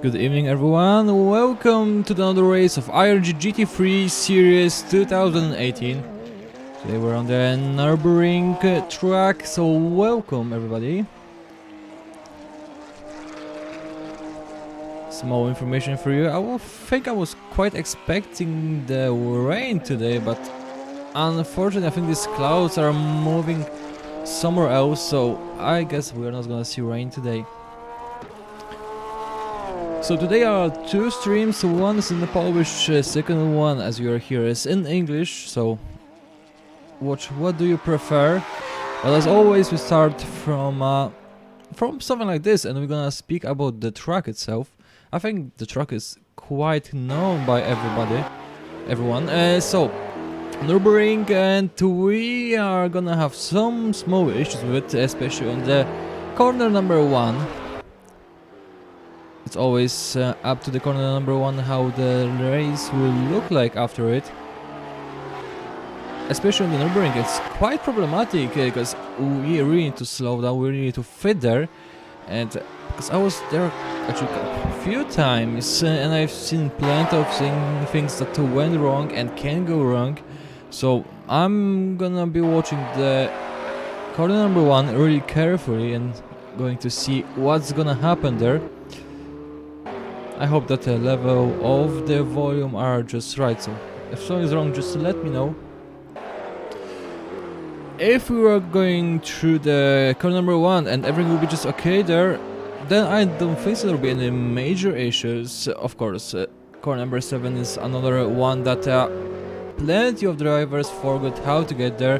Good evening everyone, welcome to another race of IRG GT3 Series 2018. Today we're on the Nurburgring track, so welcome everybody. Small information for you. I think I was quite expecting the rain today, but unfortunately I think these clouds are moving somewhere else, so I guess we're not gonna see rain today. So today are two streams, one is in the Polish, second one as you are here is in English, so watch what do you prefer. But as always we start from something like this, and we're gonna speak about the track itself. I think the track is quite known by everyone. So Nurburgring, and we are gonna have some small issues with it, especially on the corner number 1. It's always up to the corner number 1 how the race will look like after it. Especially on the Nurburgring, it's quite problematic because we really need to slow down, we really need to fit there. And because I was there actually a few times and I've seen plenty of things that went wrong and can go wrong. So I'm gonna be watching the corner number 1 really carefully and going to see what's gonna happen there. I hope that the level of the volume are just right, so if something is wrong just let me know. If we were going through the corner number 1 and everything will be just okay there, then I don't think so there will be any major issues. Of course, corner number 7 is another one that plenty of drivers forgot how to get there,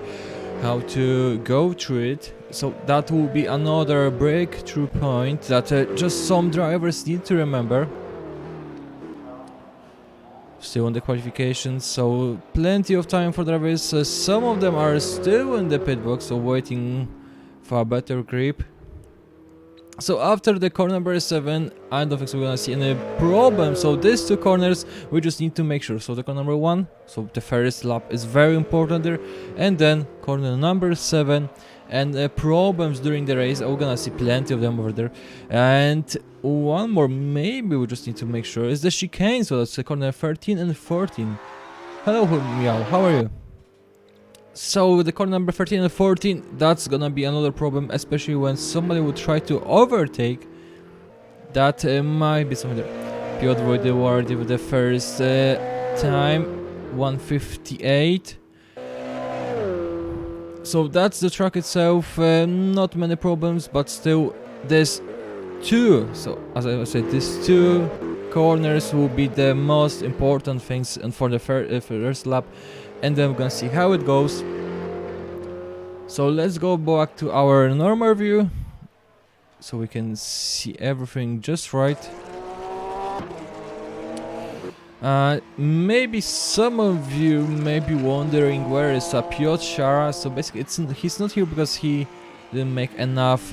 how to go through it. So that will be another breakthrough point that just some drivers need to remember. Still on the qualifications, so plenty of time for drivers. Some of them are still in the pit box, so waiting for a better grip. So after the corner number 7, I don't think so we're gonna see any problem. So these two corners, we just need to make sure. So the corner number 1, so the first lap is very important there, and then corner number 7. And problems during the race, we're gonna see plenty of them over there. And one more, maybe we just need to make sure, is the chicane, so that's the corner 13 and 14. Hello Meow, how are you? So the corner number 13 and 14, that's gonna be another problem, especially when somebody would try to overtake. That might be something there. Piotr Wojdywardy with the first time, 1:58. So that's the track itself, not many problems, but still there's two, so as I said, these two corners will be the most important things and for the first lap, and then we're gonna see how it goes. So let's go back to our normal view so we can see everything just right. Maybe some of you may be wondering where is Piotr Shara. So basically he's not here because he didn't make enough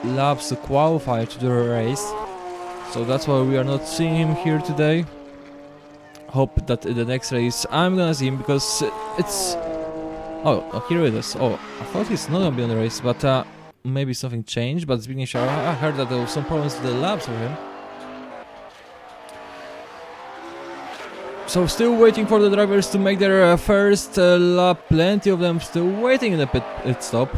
laps to qualify to the race. So that's why we are not seeing him here today. Hope that in the next race I'm gonna see him because it's... Oh, here it is. Oh, I thought he's not gonna be on the race, but maybe something changed. But speaking of Shara, I heard that there was some problems with the laps for him. So still waiting for the drivers to make their first lap, plenty of them still waiting in the pit stop.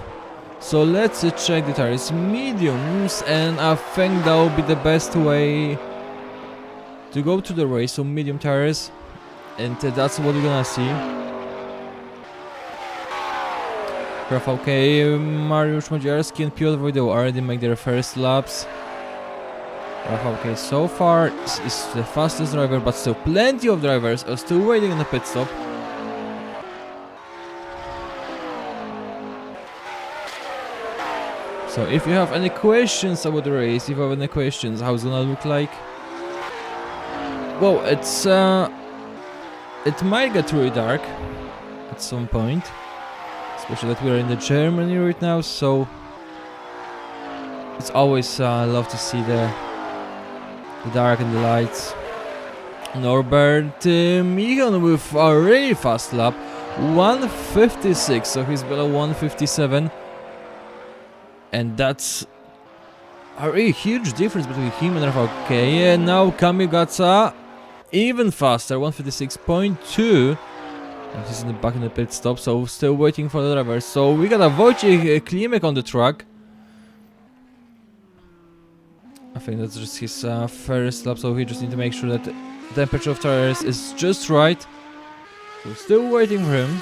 So let's check the tires, mediums, and I think that will be the best way to go to the race, so medium tires, and that's what we're gonna see. Okay, Mariusz Modziarski and Piotr Wojdył already make their first laps. Okay, so far is the fastest driver, but still plenty of drivers are still waiting in the pit stop. So if you have any questions about the race, if you have any questions how it's gonna look like, well, it's it might get really dark at some point, especially that we're in the Germany right now, so it's always love to see the dark and the lights. Norbert Michon with a really fast lap, 1:56, so he's below 1:57, and that's a really huge difference between him and Rafał. Okay, and now Kamil Gaca even faster, 156.2. And he's in the back in the pit stop, so still waiting for the driver. So we got a Wojciech Klimek on the track. I think that's just his first lap, so he just need to make sure that the temperature of tires is just right. So still waiting for him.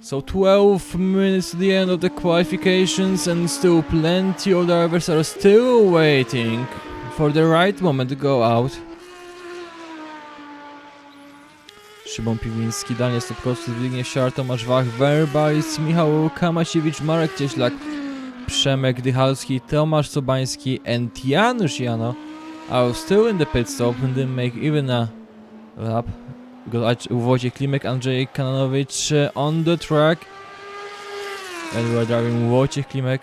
So 12 minutes to the end of the qualifications, and still plenty of drivers are still waiting for the right moment to go out. Szymon Piwiński, Daniel Stopkowski, Zbigniew Siar, Tomasz Wach, Werbajs, Michał Kamasiewicz, Marek Cieślak, Przemek Dychalski, Tomasz Sobański and Janusz Jano are still in the pit stop and didn't make even a lap. Got Wojciech Klimek, Andrzej Kananowicz on the track, and we are driving Wojciech Klimek.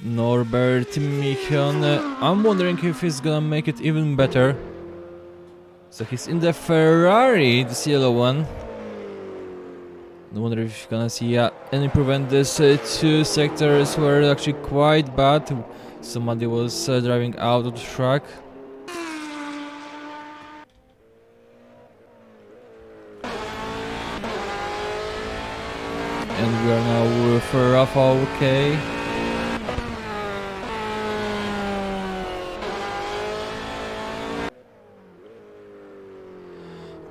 Norbert Michon, I'm wondering if he's gonna make it even better. So he's in the Ferrari, this yellow one. I wonder if you're gonna see any improvement. These two sectors were actually quite bad. Somebody was driving out of the track. And we are now with Rafał, okay.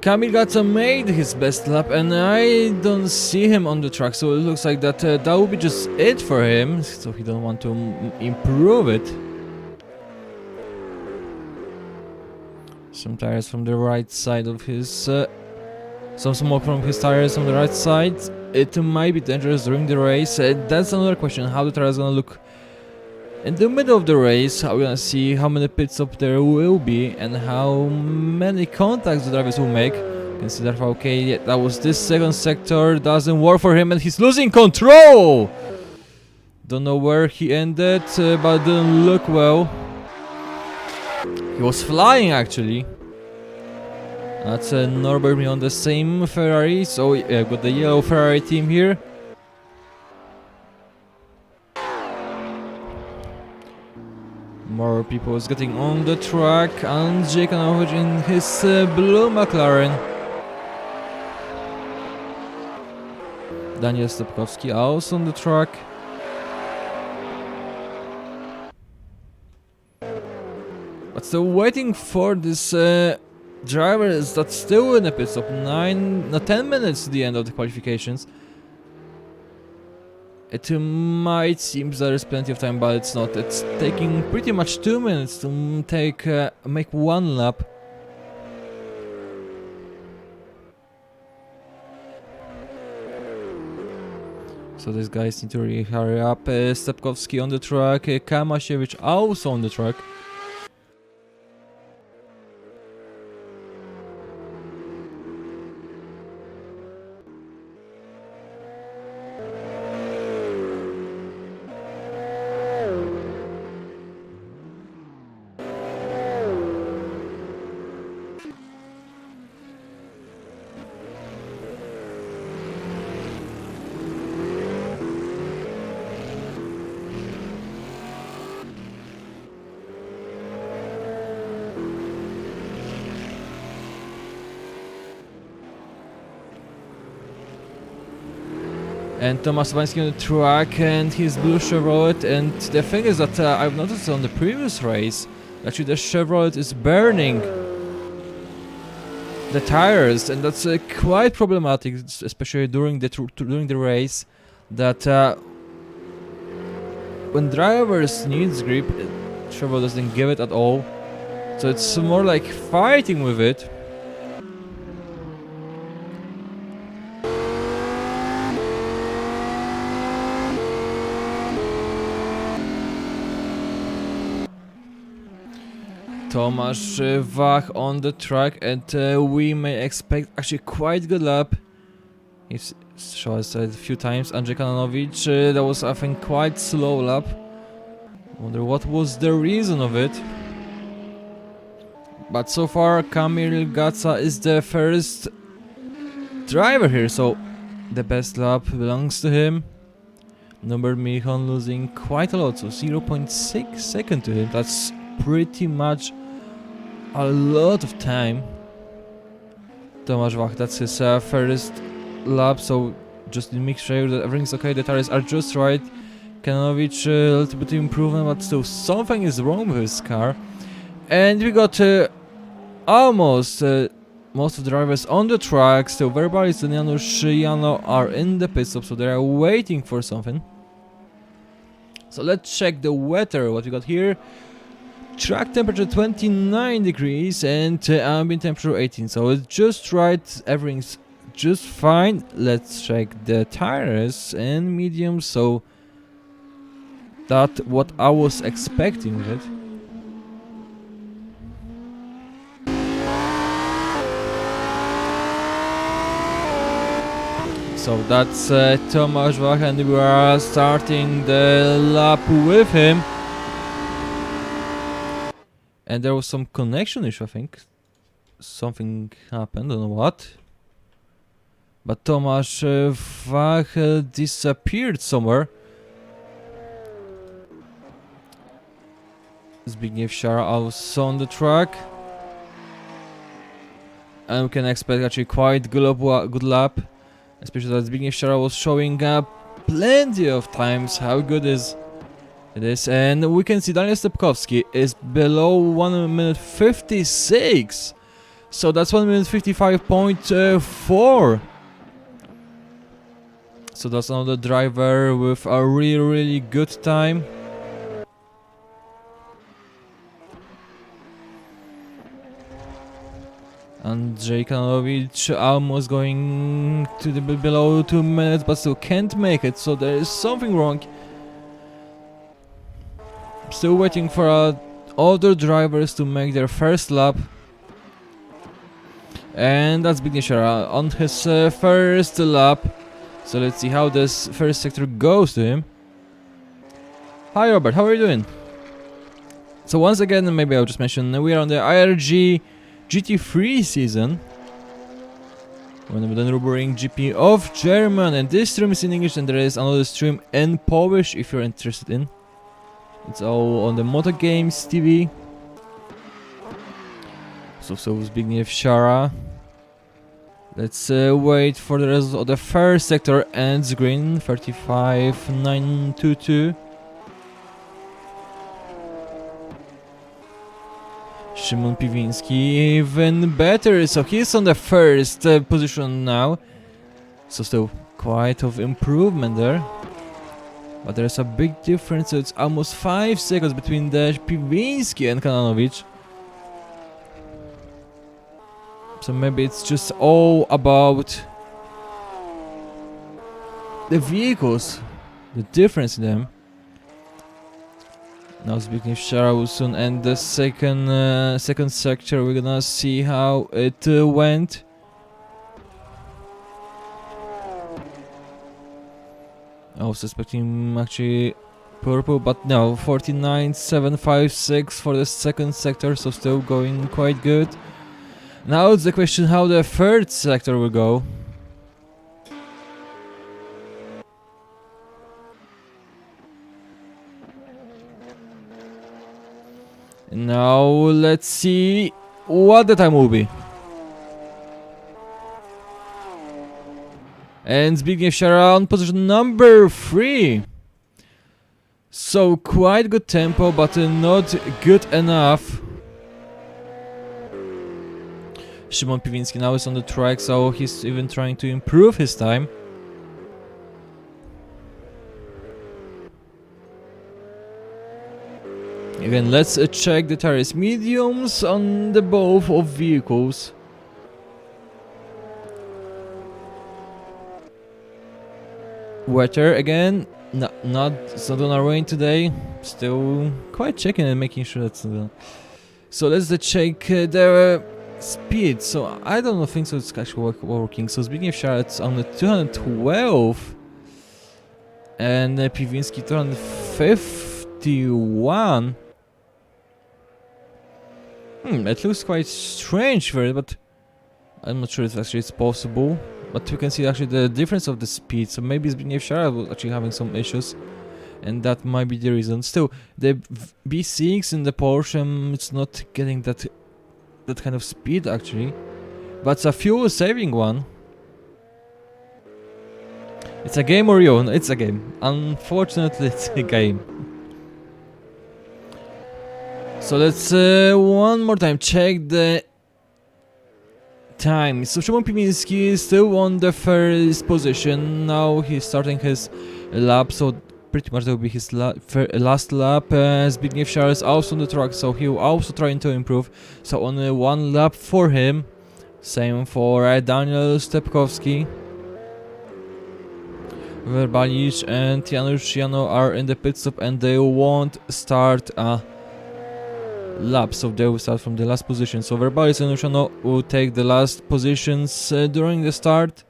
Kamil Gaca made his best lap, and I don't see him on the track, so it looks like that will be just it for him. So he don't want to improve it. Some tires from the right side of his, some smoke from his tires on the right side. It might be dangerous during the race. That's another question: how the tires gonna look in the middle of the race. We're gonna see how many pit stops there will be and how many contacts the drivers will make. You can see that, okay, yeah, that was this second sector, doesn't work for him and he's losing control! Don't know where he ended, but it didn't look well. He was flying actually. That's Nurburgring on the same Ferrari, so yeah, got the yellow Ferrari team here. More people is getting on the track. Andrzej Kanowicz in his blue McLaren. Daniel Stopkowski also on the track. But still waiting for this driver that's still in the pit stop. 10 minutes to the end of the qualifications. It might seem there is plenty of time, but it's not. It's taking pretty much 2 minutes to make one lap. So these guys need to really hurry up. Stepkowski on the track, Kamasiewicz also on the track. And Tomasz Sobański on the track and his blue Chevrolet, and the thing is that I've noticed on the previous race, actually the Chevrolet is burning the tires, and that's quite problematic, especially during the race, that when drivers needs grip, Chevrolet doesn't give it at all, so it's more like fighting with it. Tomasz Wach on the track, and we may expect actually quite good lap. He's shown us a few times. Andrzej Kananowicz, that was I think quite slow lap. Wonder what was the reason of it. But so far, Kamil Gaca is the first driver here, so the best lap belongs to him. Number Michon losing quite a lot, so 0.6 second to him. That's pretty much a lot of time. Tomasz Wach, that's his first lap, so just to make sure that everything's okay, the tires are just right. Kananovic, a little bit of improvement, but still something is wrong with his car. And we got almost most of the drivers on the track. Still Verbalis and Janusz Jano are in the pit stop, so they are waiting for something. So let's check the weather, what we got here. Track temperature 29 degrees and ambient temperature 18, so it's just right, everything's just fine. Let's check the tires and mediums, so that's what I was expecting with it. So that's Tomasz Wach, and we are starting the lap with him. And there was some connection issue, I think. Something happened, I don't know what. But Tomasz Wach disappeared somewhere. Zbigniew Siara also on the track. And we can expect actually quite good lap. Especially that Zbigniew Siara was showing up plenty of times how good it is. And we can see Daniel Stepkowski is below 1 minute 56. So that's 1 minute 55.4. So that's another driver with a really good time. Andrzej Kananovic almost going to the below 2 minutes, but still can't make it, so there is something wrong. Still waiting for other drivers to make their first lap. And that's Zbigniew Siara on his first lap. So let's see how this first sector goes to him. Hi Robert, how are you doing? So once again, maybe I'll just mention, we are on the IRG GT3 season. We're on the Nurburgring GP of German, and this stream is in English, and there is another stream in Polish if you're interested in. It's all on the MotoGamesTV. So Zbigniew Siara. Let's wait for the result of the first sector, ends green, 35.922. Szymon Piwiński even better, so he's on the first position now. So still quite of improvement there. But there's a big difference, so it's almost 5 seconds between the Piwiński and Kananovic. So maybe it's just all about the vehicles, the difference in them. Now Zbigniew Siara will soon end the second sector. We're gonna see how it went. I was expecting actually purple, but no, 49.756 for the second sector, so still going quite good. Now it's the question how the third sector will go. Now let's see what the time will be. And Zbigniew Siara on position number 3. So quite good tempo, but not good enough. Szymon Piwiński now is on the track, so he's even trying to improve his time. Again, let's check the tires. Mediums on the both of vehicles. Weather again, it's not gonna rain today. Still quite checking and making sure that's not. So let's check the speed. So I don't think so it's actually working. So Zbigniew Siara it's on the 212 and Piwiński 251. It looks quite strange for it, but I'm not sure if actually it's possible. But you can see actually the difference of the speed, so maybe Zbigniew Siara was actually having some issues, and that might be the reason. Still, the B6 in the Porsche, it's not getting that kind of speed actually, but it's a fuel saving one. It's a game, Orion, it's a game. Unfortunately, it's a game. So let's one more time check the time. So Szymon Piwiński is still on the first position. Now he's starting his lap, so pretty much that will be his last lap. Zbigniew Siara is also on the track, so he'll also trying to improve. So only one lap for him. Same for Daniel Stepkowski. Verbalic and Janusz Jano are in the pit stop, and they won't start a lap, so they will start from the last position. So Verbalic and Janusz Jano will take the last positions during the start.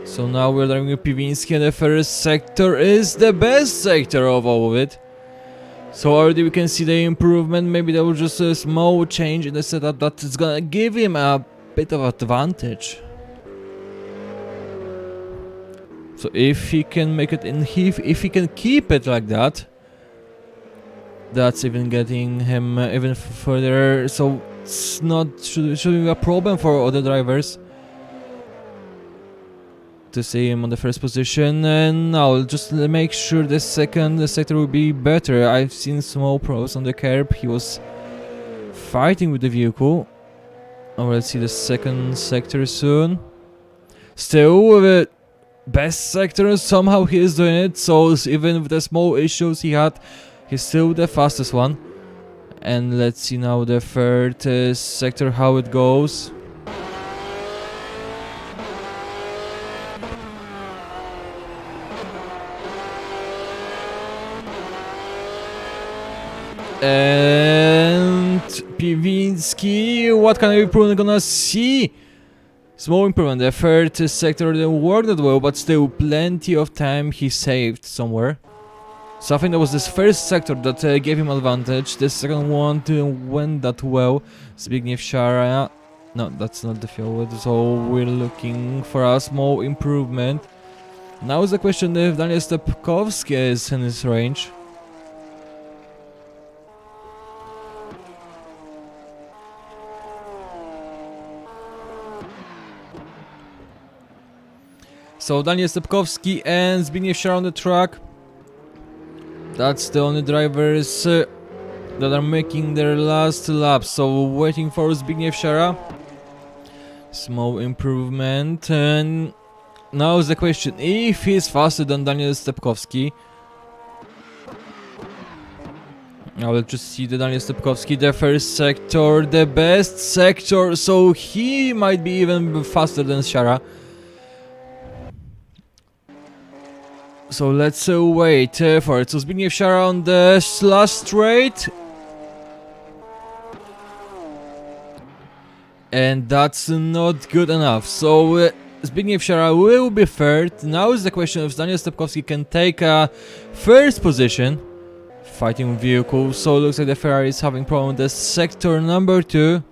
So now we're driving with Piwiński, and the first sector is the best sector of all of it. So already we can see the improvement. Maybe there was just a small change in the setup that is gonna give him a bit of advantage. So if he can make it in, if he can keep it like that, that's even getting him even further. So it's not should be a problem for other drivers to see him on the first position. And now just make sure the second sector will be better. I've seen small problems on the curb. He was fighting with the vehicle. Oh, let's see the second sector soon. Still with the best sector, somehow he is doing it. So even with the small issues he had, he's still the fastest one. And let's see now the third sector, how it goes. And Piwiński, what kind of improvement gonna see? Small improvement. The third sector didn't work that well, but still plenty of time he saved somewhere. So I think that was this first sector that gave him advantage. The second one didn't went that well. Zbigniew Siara. No, that's not the fuel. So we're looking for a small improvement. Now is the question if Daniel Stepkowski is in his range. So Daniel Stepkowski and Zbigniew Siara on the track. That's the only drivers that are making their last lap. So waiting for Zbigniew Siara. Small improvement. And now is the question if he's faster than Daniel Stepkowski. I will just see the Daniel Stepkowski, the first sector, the best sector. So he might be even faster than Siara. So let's wait for it. So Zbigniew Siara on the last straight. And that's not good enough. So Zbigniew Siara will be third. Now is the question if Daniel Stepkowski can take a first position. Fighting vehicle. So it looks like the Ferrari is having problem with the sector number 2.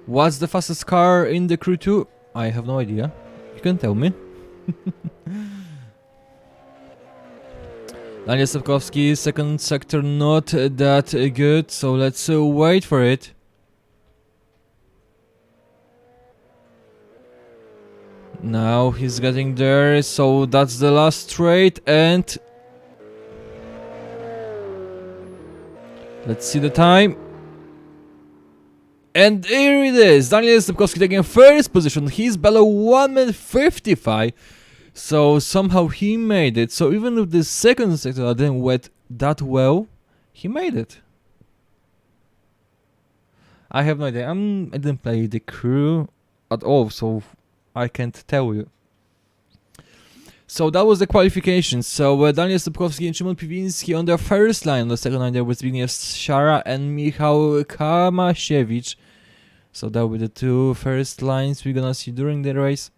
What's the fastest car in the crew 2? I have no idea. You can tell me. Daniel Stepkowski, second sector not that good, so let's wait for it. Now he's getting there, so that's the last straight, and let's see the time. And here it is, Daniel Stepkowski taking first position. He's below 1 minute 55. So somehow he made it. So even if the second sector didn't went that well, he made it. I have no idea. I didn't play the crew at all, so I can't tell you. So that was the qualifications. So Daniel Stupkowski and Szymon Piwiński on the first line. On the second line there was Zbigniew Szara and Michał Kamasiewicz. So that were the two first lines we're gonna see during the race.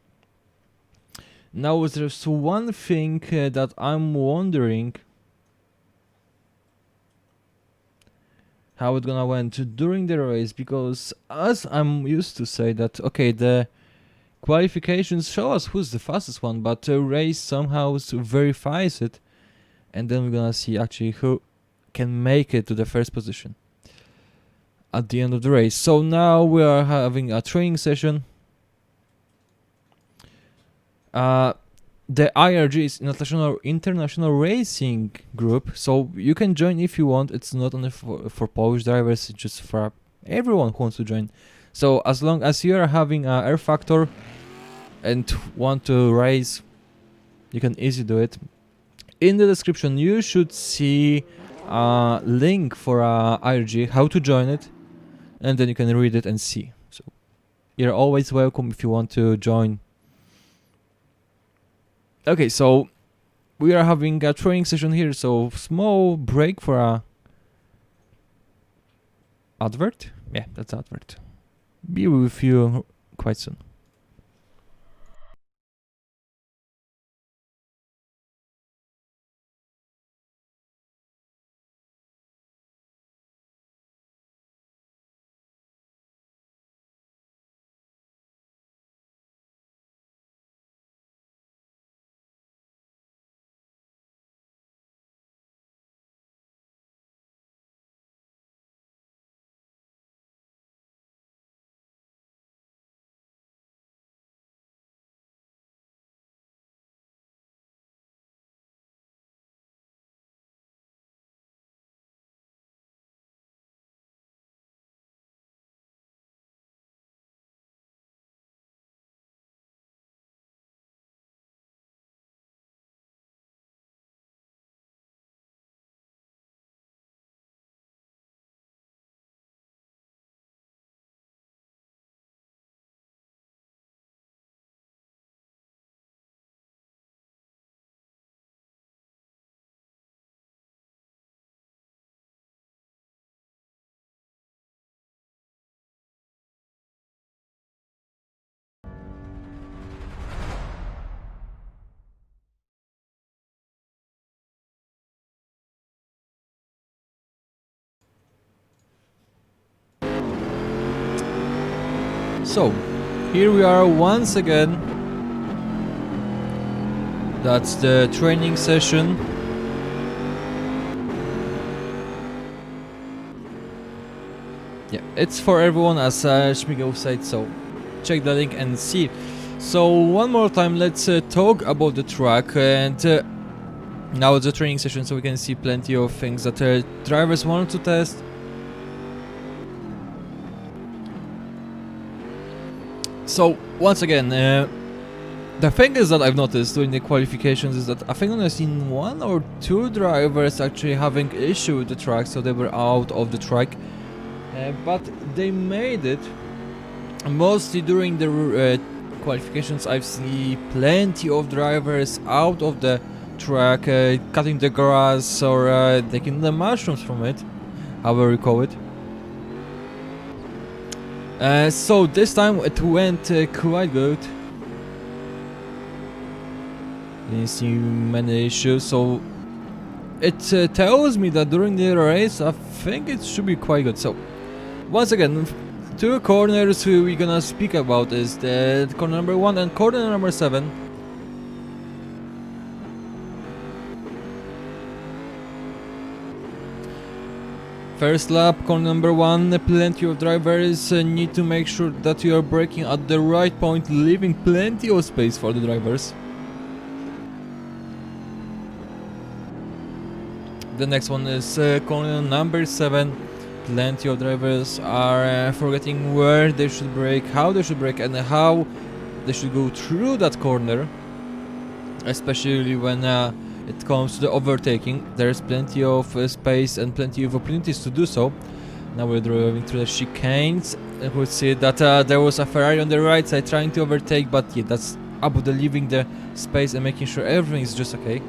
Now there's one thing that I'm wondering how it gonna went during the race, because as I'm used to say that okay, the qualifications show us who's the fastest one, but the race somehow verifies it, and then we're gonna see actually who can make it to the first position at the end of the race. So now we are having a training session. The IRG is international racing group, so you can join if you want. It's not only for Polish drivers, it's just for everyone who wants to join. So as long as you are having a rFactor and want to race, you can easily do it. In the description you should see a link for IRG, how to join it, and then you can read it and see. So you're always welcome if you want to join. Okay, so we are having a training session here, so small break for a advert. Yeah, that's advert. Be with you quite soon. So, here we are once again. That's the training session. Yeah, it's for everyone, as Śmigał said, so check the link and see. So one more time, let's talk about the track, and now it's a training session, so we can see plenty of things that drivers want to test. So once again, the thing is that I've noticed during the qualifications is that I think I've seen one or two drivers actually having issue with the track, so they were out of the track, but they made it. Mostly during the qualifications I've seen plenty of drivers out of the track, cutting the grass or taking the mushrooms from it, however you call it. So this time it went quite good. Didn't see many issues, so it tells me that during the race I think it should be quite good. So once again, two corners we're gonna speak about is the corner number 1 and corner number 7. First lap, corner number 1, plenty of drivers need to make sure that you are braking at the right point, leaving plenty of space for the drivers. The next one is corner number 7. Plenty of drivers are forgetting where they should brake, how they should brake, and how they should go through that corner, especially when it comes to the overtaking. There's plenty of space and plenty of opportunities to do so. Now we're driving through the chicanes. We see that there was a Ferrari on the right side trying to overtake, but yeah, that's about the leaving the space and making sure everything is just okay.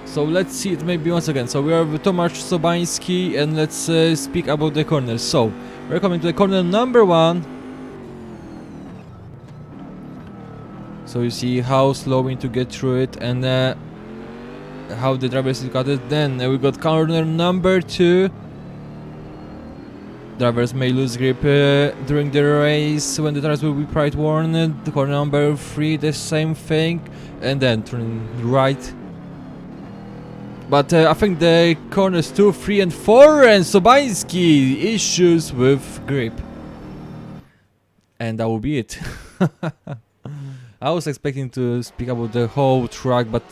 So let's see it maybe once again. So we are with Tomasz Sobański, and let's speak about the corners. So we're coming to the corner number 1. So you see how slow we need to get through it, and how the drivers got it. Then we got corner number 2. Drivers may lose grip during the race when the tires will be bright worn. The corner number 3, the same thing, and then turning right. But I think the corners 2, 3 and 4 and Sobański issues with grip. And that will be it. I was expecting to speak about the whole track, but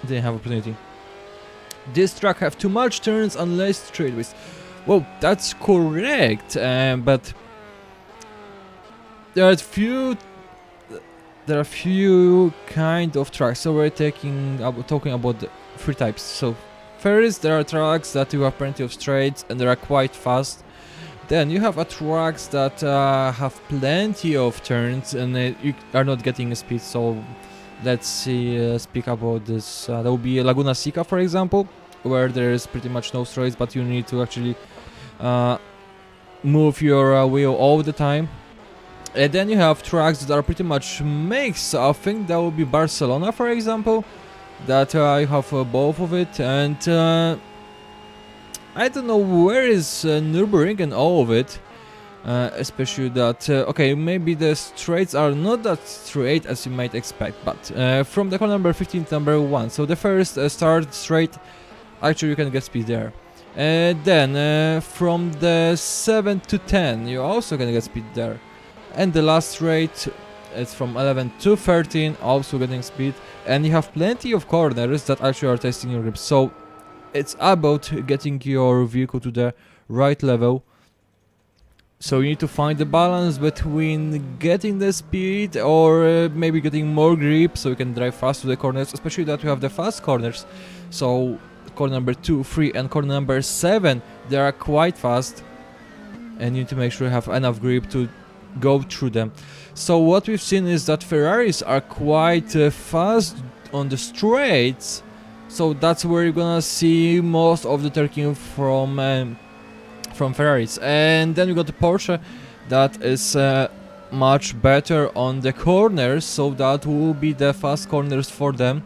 didn't have opportunity. This track have too much turns and less straightaways. Well, that's correct, but there are few kind of tracks. So we're talking about the 3 types. So first, there are tracks that you have plenty of straights and they are quite fast. Then you have tracks that have plenty of turns and you are not getting speed. So let's see, speak about this. That will be Laguna Seca, for example, where there is pretty much no straights, but you need to actually move your wheel all the time. And then you have tracks that are pretty much mixed. So I think that will be Barcelona, for example, that you have both of it. And I don't know where is Nurburgring and all of it, especially that okay, maybe the straights are not that straight as you might expect, but from the corner number 15 to number 1, so the first start straight, actually you can get speed there. Then from the 7 to 10 you also can get speed there, and the last straight is from 11 to 13, also getting speed, and you have plenty of corners that actually are testing your grip. So it's about getting your vehicle to the right level. So you need to find the balance between getting the speed or maybe getting more grip so you can drive fast to the corners, especially that you have the fast corners. So corner number 2, 3 and corner number 7, they are quite fast and you need to make sure you have enough grip to go through them. So what we've seen is that Ferraris are quite fast on the straights. So that's where you're gonna see most of the turkey from Ferraris. And then you got the Porsche that is much better on the corners, so that will be the fast corners for them.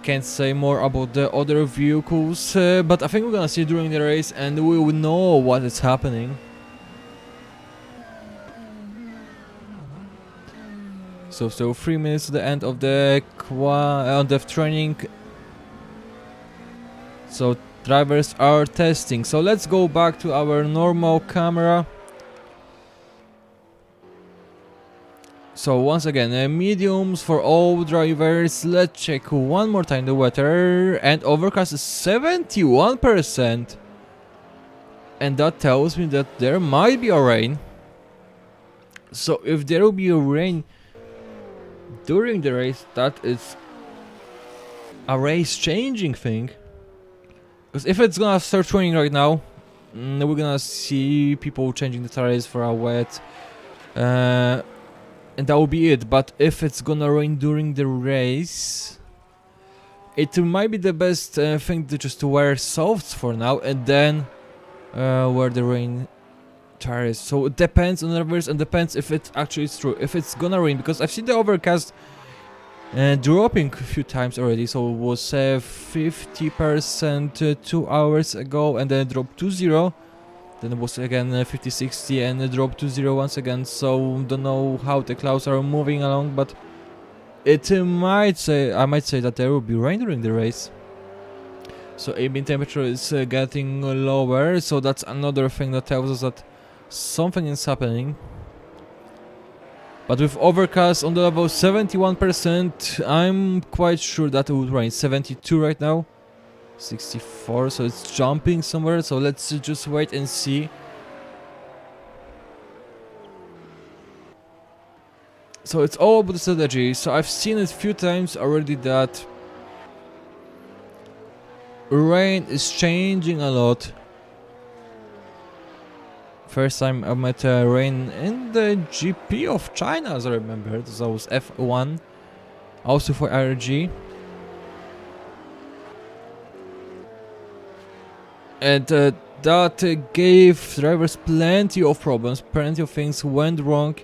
Can't say more about the other vehicles, but I think we're gonna see during the race and we will know what is happening. So 3 minutes to the end of the training. So drivers are testing. So let's go back to our normal camera. So once again, mediums for all drivers. Let's check one more time the weather, and overcast is 71%, and that tells me that there might be a rain. So if there will be a rain during the race, that is a race changing thing. Because if it's gonna start raining right now, we're gonna see people changing the tires for a wet, and that will be it. But if it's gonna rain during the race, it might be the best thing to just wear softs for now and then wear the rain tires. So it depends on the drivers and depends if it actually is true, if it's gonna rain, because I've seen the overcast dropping a few times already. So it was 50% 2 hours ago and then it dropped to 0. Then it was again 50-60 and it dropped to 0 once again. So don't know how the clouds are moving along, but it I might say that there will be rain during the race. So ambient temperature is getting lower, so that's another thing that tells us that something is happening. But with overcast on the level 71%, I'm quite sure that it would rain. 72 right now, 64, so it's jumping somewhere. So let's just wait and see. So it's all about the strategy. So I've seen it a few times already that rain is changing a lot. First time I met Rain in the GP of China, as I remember. That was F1, also for IRG. And that gave drivers plenty of problems, plenty of things went wrong.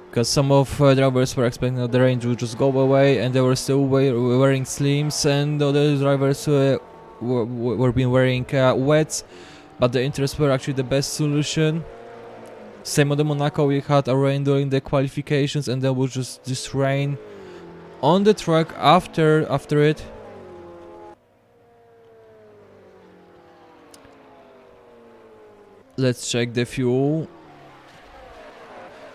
Because some of drivers were expecting that the range would just go away, and they were still wearing slims, and other drivers were being wearing wets. But the inters were actually the best solution. Same on the Monaco, we had a rain during the qualifications, and there was just this rain on the track after it. Let's check the fuel.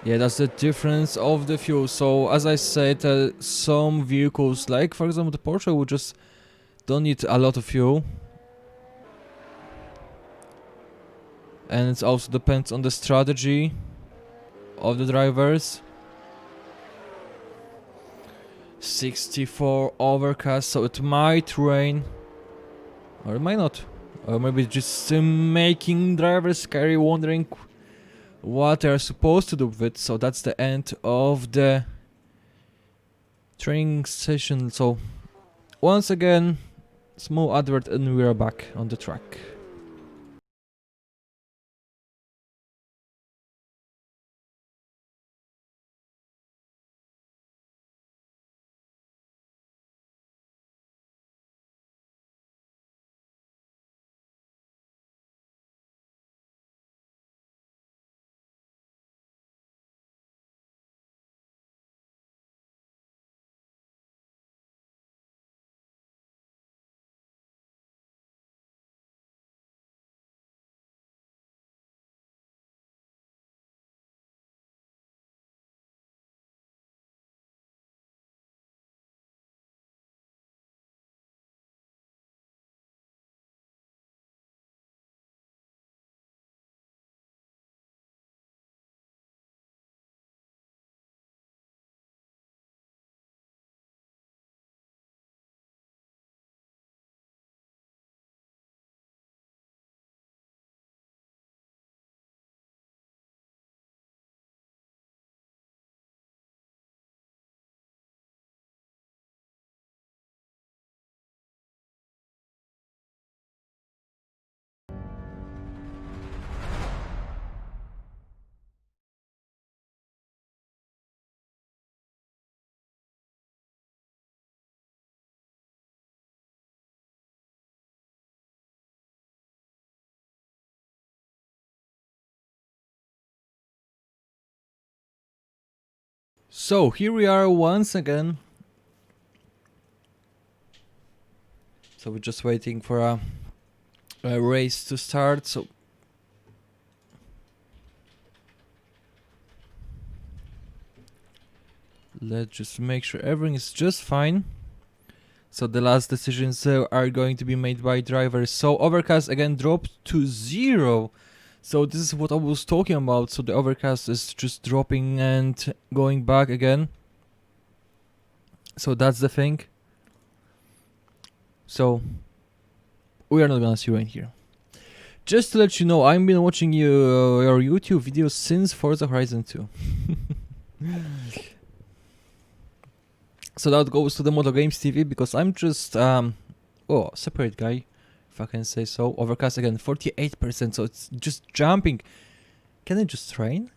Yeah, that's the difference of the fuel. So as I said, some vehicles, like for example the Porsche, would just don't need a lot of fuel. And it also depends on the strategy of the drivers. 64 overcast, so it might rain, or it might not, or maybe just making drivers scary, wondering what they're supposed to do with it. So that's the end of the training session. So once again, small advert, and we are back on the track. So here we are once again. So we're just waiting for a race to start. So let's just make sure everything is just fine. So the last decisions are going to be made by drivers. So overcast again dropped to 0. So this is what I was talking about. So the overcast is just dropping and going back again. So that's the thing. So we are not gonna see rain here. Just to let you know, I've been watching your YouTube videos since Forza Horizon 2. So that goes to the MotoGamesTV, because I'm just separate guy, if I can say so. Overcast again, 48%, so it's just jumping. Can I just train?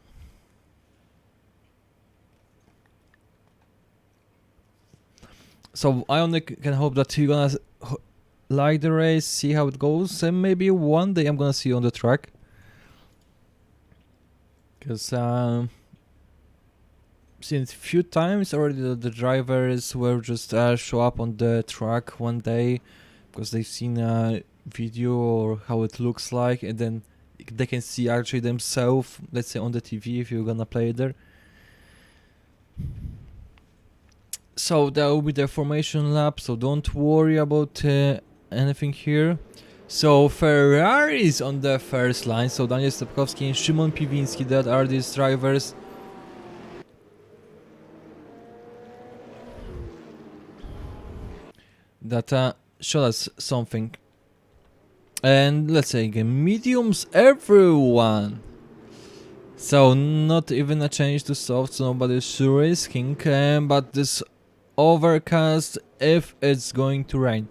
So I only can hope that you're gonna like the race, see how it goes, and maybe one day I'm gonna see you on the track. Because since few times already the drivers will just show up on the track one day because they've seen a video or how it looks like, and then they can see actually themselves, let's say on the TV, if you're gonna play it there. So that will be the formation lap, so don't worry about anything here. So Ferrari is on the first line, so Daniel Stepkowski and Szymon Piwiński, that are these drivers. That showed us something. And let's say again, mediums everyone. So not even a change to soft, so nobody's risking, but this overcast if it's going to rain.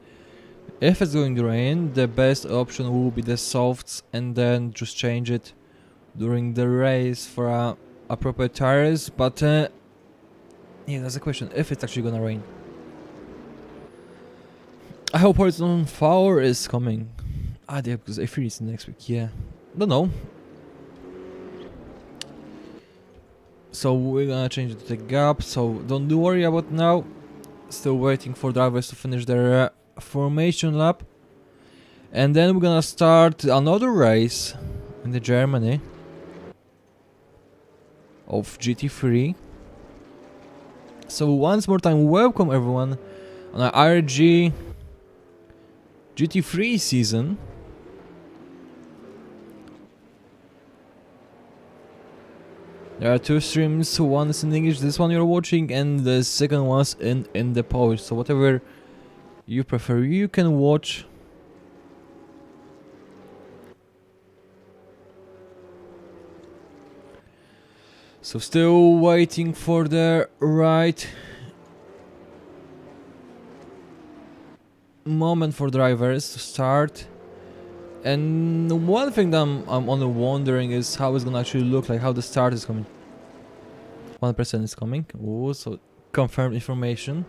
If it's going to rain, the best option will be the softs and then just change it during the race for appropriate tires, but yeah, that's the question, if it's actually gonna rain. I hope Horizon 4 is coming. Ah, yeah, because A3 is next week, yeah. Don't know. So we're gonna change it to the gap, so don't worry about now. Still waiting for drivers to finish their formation lap. And then we're gonna start another race in the Germany of GT3. So once more time, welcome everyone on our IRG GT3 season. There are two streams, one is in English, this one you're watching, and the second one's in the Polish. So whatever you prefer, you can watch. So still waiting for the right moment for drivers to start. And one thing that I'm only wondering is how it's gonna actually look like, how the start is coming. 1% is coming. Oh, so confirmed information.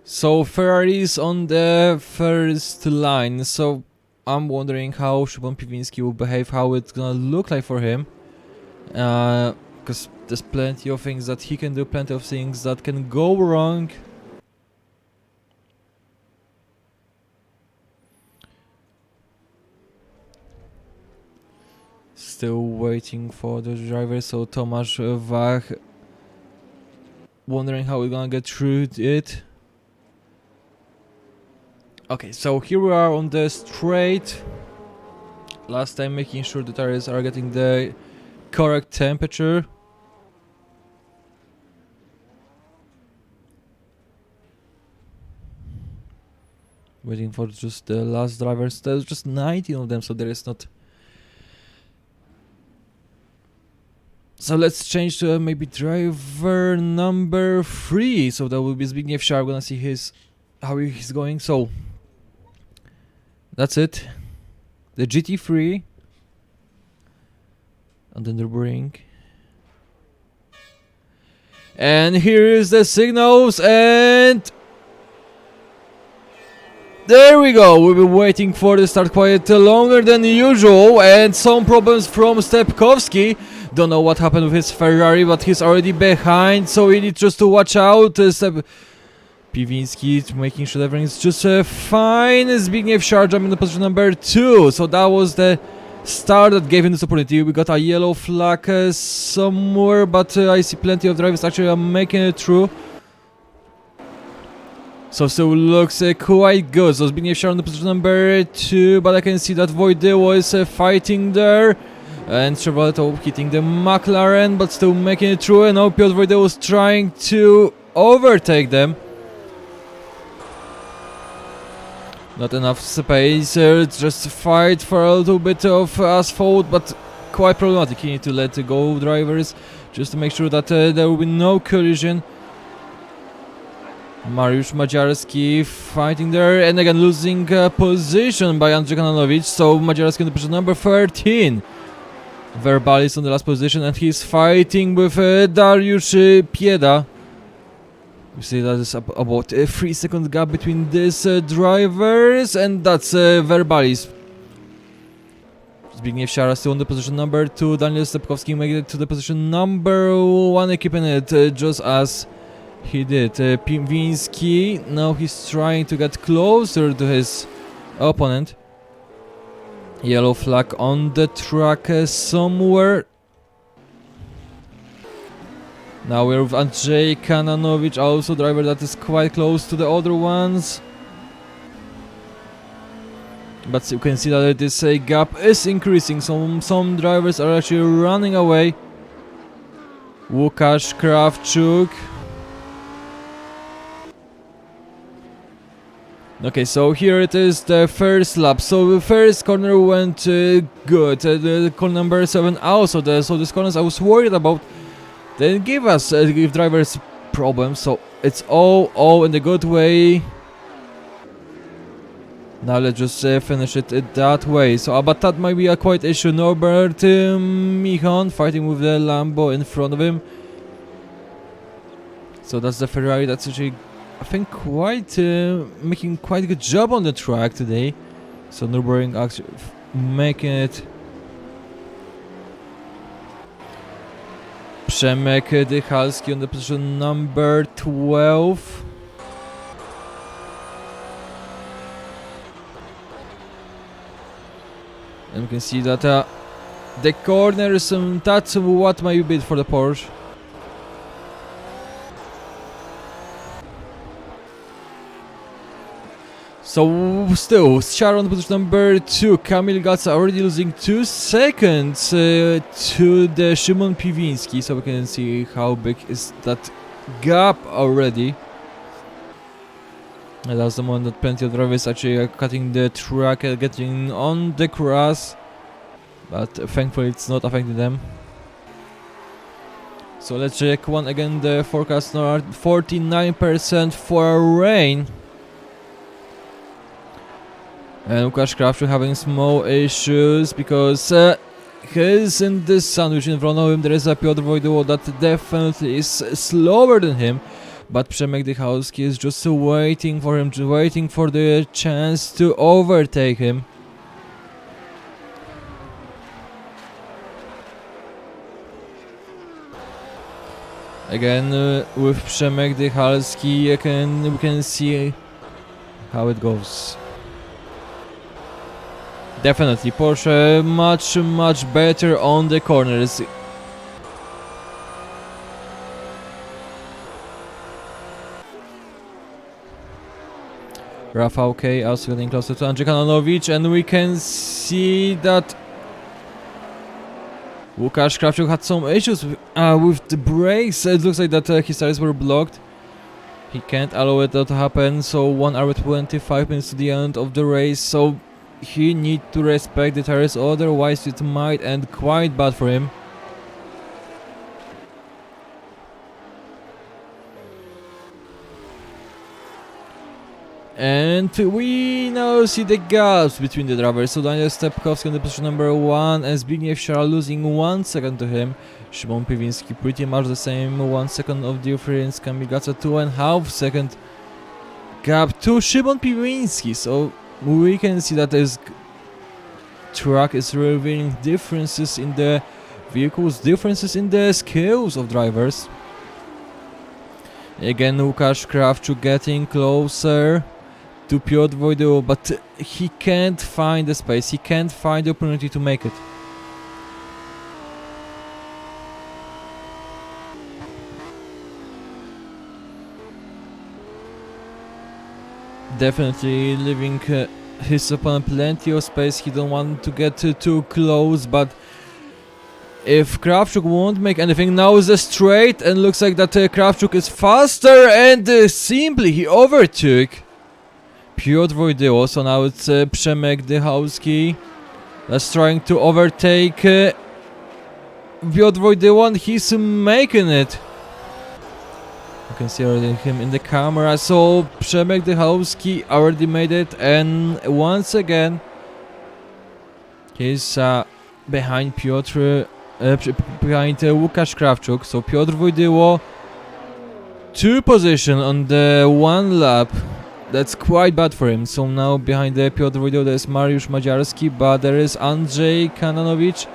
So Ferrari's on the first line, so I'm wondering how Szymon Piwiński will behave, how it's gonna look like for him. Because there's plenty of things that he can do, plenty of things that can go wrong. Still waiting for the driver, so Tomasz Wach wondering how we're gonna get through it. Okay, so here we are on the straight. Last time making sure the tires are getting the correct temperature. Waiting for just the last drivers. There's just 19 of them, so there is not. So let's change to maybe driver number 3. So that will be Zbigniew Sharp. Gonna see how he's going. So that's it. The GT3 on the Nurburgring. And here is the signals, and there we go. We've been waiting for the start quite longer than usual, and some problems from Stepkowski. Don't know what happened with his Ferrari, but he's already behind, so we need just to watch out. Piwiński making sure everything's just fine. Zbigniew Sharp in the position number 2. So that was the start that gave him this opportunity. We got a yellow flag somewhere, but I see plenty of drivers actually making it through. So still looks quite good. So Zbigniew Sharp in the position number 2, but I can see that Wojdyło is fighting there. And Chevrolet hitting the McLaren, but still making it through. And now Piotr Wojdyło was trying to overtake them. Not enough space, just fight for a little bit of asphalt, but quite problematic. You need to let go drivers just to make sure that there will be no collision. Mariusz Madziarski fighting there, and again losing position by Andrzej Kananowicz. So Madziarski in the position number 13. Verbalis on the last position, and he's fighting with Dariusz Pieda. You see that is about a 3-second gap between these drivers, and that's Verbalis. Zbigniew Sharp still on the position number 2. Daniel Stepkowski made it to the position number 1, keeping it just as he did. Piwiński, now he's trying to get closer to his opponent. Yellow flag on the track somewhere. Now we're with Andrzej Kananowicz, also driver that is quite close to the other ones. But you can see that this gap is increasing. Some drivers are actually running away. Łukasz Krawczuk. Okay, so here it is, the first lap. So the first corner went good. The corner number 7 also. So these corners I was worried about. They give us give drivers problems. So it's all in the good way. Now let's just finish it that way. So, but that might be a quite issue. Norbert Michon fighting with the Lambo in front of him. So that's the Ferrari that's actually, I think, quite making quite a good job on the track today. So Nurburgring actually making it. Przemek Dychalski on the position number 12. And we can see that the corners, that's what might be for the Porsche. So still, Char on position number 2, Kamil Gatsa already losing 2 seconds to the Szymon Piwiński, so we can see how big is that gap already. And that's the moment that plenty of drivers actually cutting the track, getting on the grass, but thankfully it's not affecting them. So let's check one again, the forecast now are 49% for rain. And Łukasz Krawczyk having small issues because he's in this sandwich in front of him. There is a Piotr Wojdyło that definitely is slower than him. But Przemek Dychalski is just waiting for him, waiting for the chance to overtake him. Again, with Przemek Dychalski, we can see how it goes. Definitely, Porsche much better on the corners. Rafał K also getting closer to Andrzej Kananowicz, and we can see that Łukasz Krawczyk had some issues with the brakes. It looks like that his tires were blocked. He can't allow it to happen, so 1 hour 25 minutes to the end of the race, so he needs to respect the tires, otherwise it might end quite bad for him. And we now see the gaps between the drivers. So Daniel Stepkowski on the position number 1 and Zbigniew Siara losing 1 second to him. Szymon Piwiński pretty much the same, 1 second of difference. Kamil Gatsa 2.5 second gap to Szymon Piwiński. So we can see that this track is revealing differences in the vehicles, differences in the skills of drivers. Again, Łukasz Krawczyk getting closer to Piotr Wojdyło, but he can't find the space, he can't find the opportunity to make it. Definitely leaving his opponent plenty of space. He don't want to get too close, but if Krawczyk won't make anything, now is a straight, and looks like that Krawczyk is faster, and simply he overtook Piotr Wojdyło. So now it's Przemek Dychalski that's trying to overtake Piotr Wojdyło, and he's making it. You can see already him in the camera. So Przemek Dychalski already made it, and once again he's behind Piotr, behind Łukasz Krawczyk. So Piotr Wojdyło 2 position on the 1 lap. That's quite bad for him. So now behind Piotr Wojdyło there is Mariusz Madziarski, but there is Andrzej Kananowicz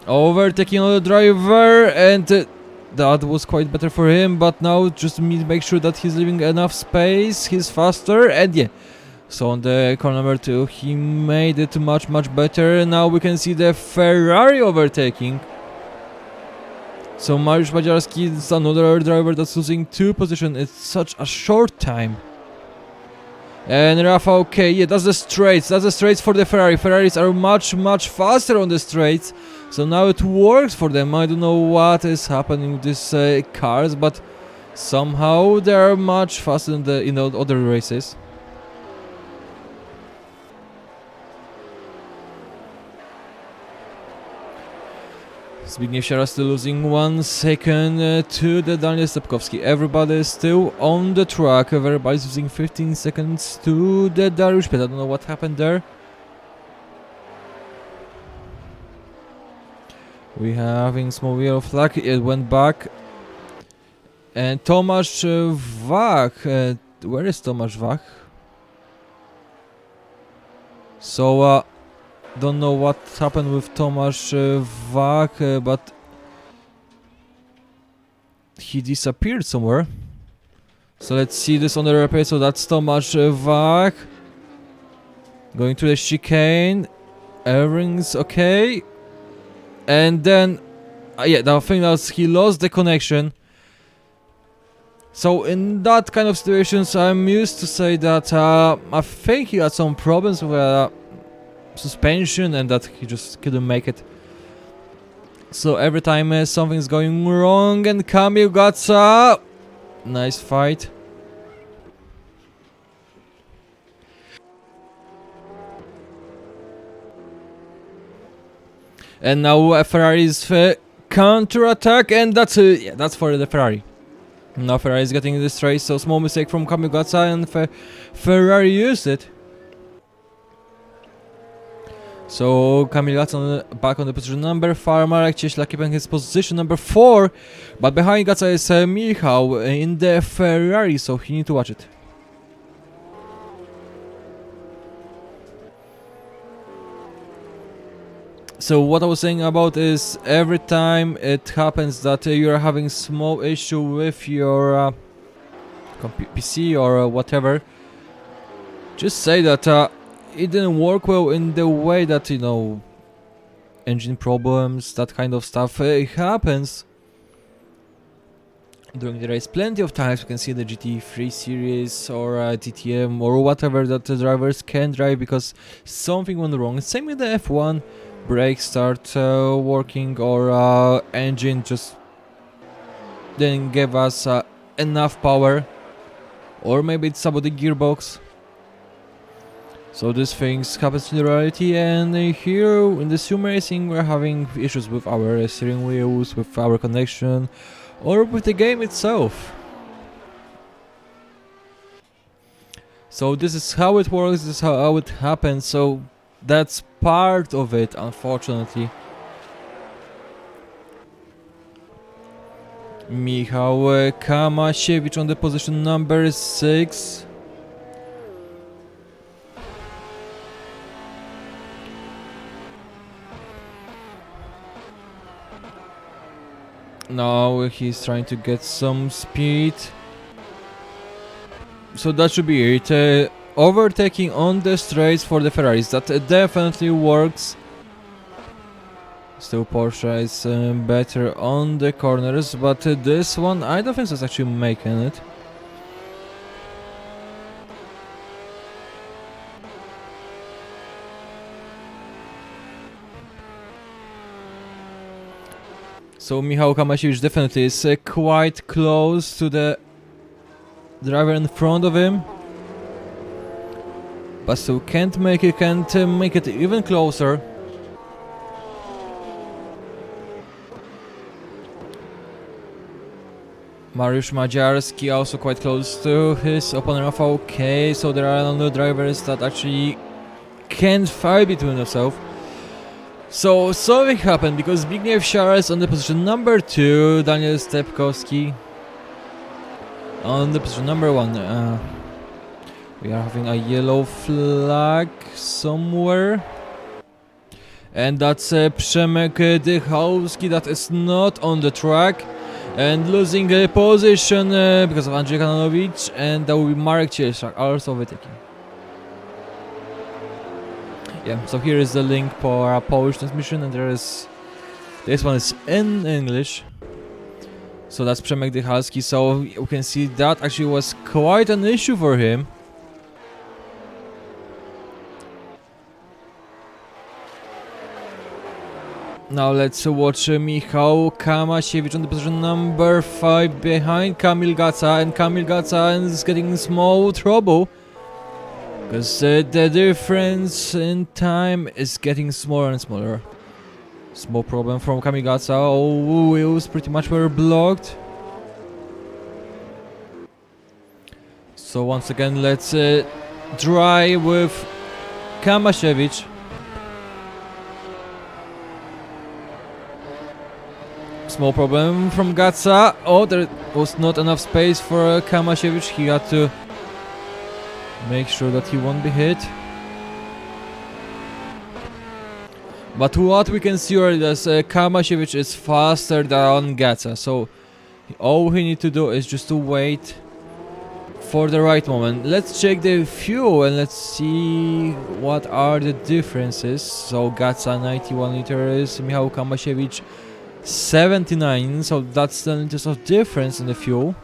overtaking another driver, and that was quite better for him, but now just need to make sure that he's leaving enough space, he's faster, and yeah. So on the corner number 2, he made it much better. Now we can see the Ferrari overtaking. So Mariusz Madziarski is another driver that's losing 2 positions in such a short time. And Rafał K, yeah, that's the straights for the Ferrari. Ferraris are much faster on the straights. So now it works for them. I don't know what is happening with these cars, but Somehow they are much faster than the other races. Zbigniew Siara still losing 1 second to the Daniel Stepkowski. Everybody is still on the track. Everybody's losing 15 seconds to the Dariusz Pet. I don't know what happened there. We having small yellow flag. It went back. And Tomasz Wach. Where is Tomasz Wach? So, don't know what happened with Tomasz Wach, but he disappeared somewhere. So let's see this on the replay. So that's Tomasz Wach going to the chicane. Everything's okay. And then, yeah, the thing was he lost the connection. So in that kind of situations, I'm used to say that I think he had some problems with suspension and that he just couldn't make it. So every time something's going wrong, and Kamil Gaca, nice fight. And now Ferrari's counter-attack, and that's yeah, that's for the Ferrari. Now Ferrari is getting this race, so small mistake from Kamil Gaca, and Ferrari used it. So Kamil Gaca back on the position number 5, Marek Cieśla keeping his position number 4, but behind Gaca is Michał in the Ferrari, so he need to watch it. So what I was saying about is every time it happens that you're having small issue with your PC or whatever, just say that it didn't work well in the way that, you know, engine problems, that kind of stuff, it happens during the race. Plenty of times you can see the GT3 series or TTM or whatever that the drivers can drive because something went wrong. Same with the F1. Brakes start working or engine just didn't give us enough power, or maybe it's about the gearbox. So these things happens in reality, and here in the sim racing we're having issues with our steering wheels, with our connection, or with the game itself. So this is how it works, this is how it happens, so that's part of it, unfortunately. Michał Kamasiewicz on the position number 6. Now he's trying to get some speed. So that should be it. Overtaking on the straights for the Ferraris, that definitely works. Still Porsche is better on the corners, but this one I don't think so, it's actually making it. So Michał Kamasiewicz definitely is quite close to the driver in front of him. But still can't make it even closer. Mariusz Madziarski also quite close to his opponent Rafał. Okay, so there are no drivers that actually can't fight between themselves. So something happened because Zbigniew Siara is on the position number 2, Daniel Stepkowski on the position number 1. We are having a yellow flag somewhere. And that's Przemek Dychałowski that is not on the track. And losing a position because of Andrzej Kananowicz. And that will be Marek Cieśla also overtaking. Yeah, so here is the link for a Polish transmission, and there is... this one is in English. So that's Przemek Dychałowski, so you can see that actually was quite an issue for him. Now let's watch Michał Kamasiewicz on the position number 5 behind Kamil Gaca, and Kamil Gaca is getting small trouble because the difference in time is getting smaller and smaller. Small problem from Kamil Gaca. All wheels pretty much were blocked. So once again, let's try with Kamasiewicz. Small problem from Gaca. Oh, there was not enough space for Kamasiewicz. He had to make sure that he won't be hit. But what we can see already is Kamasiewicz is faster than Gaca. So all we need to do is just to wait for the right moment. Let's check the fuel and let's see what are the differences. So Gaca 91 liters, Michał Kamasiewicz 79, so that's the liters of difference in the fuel.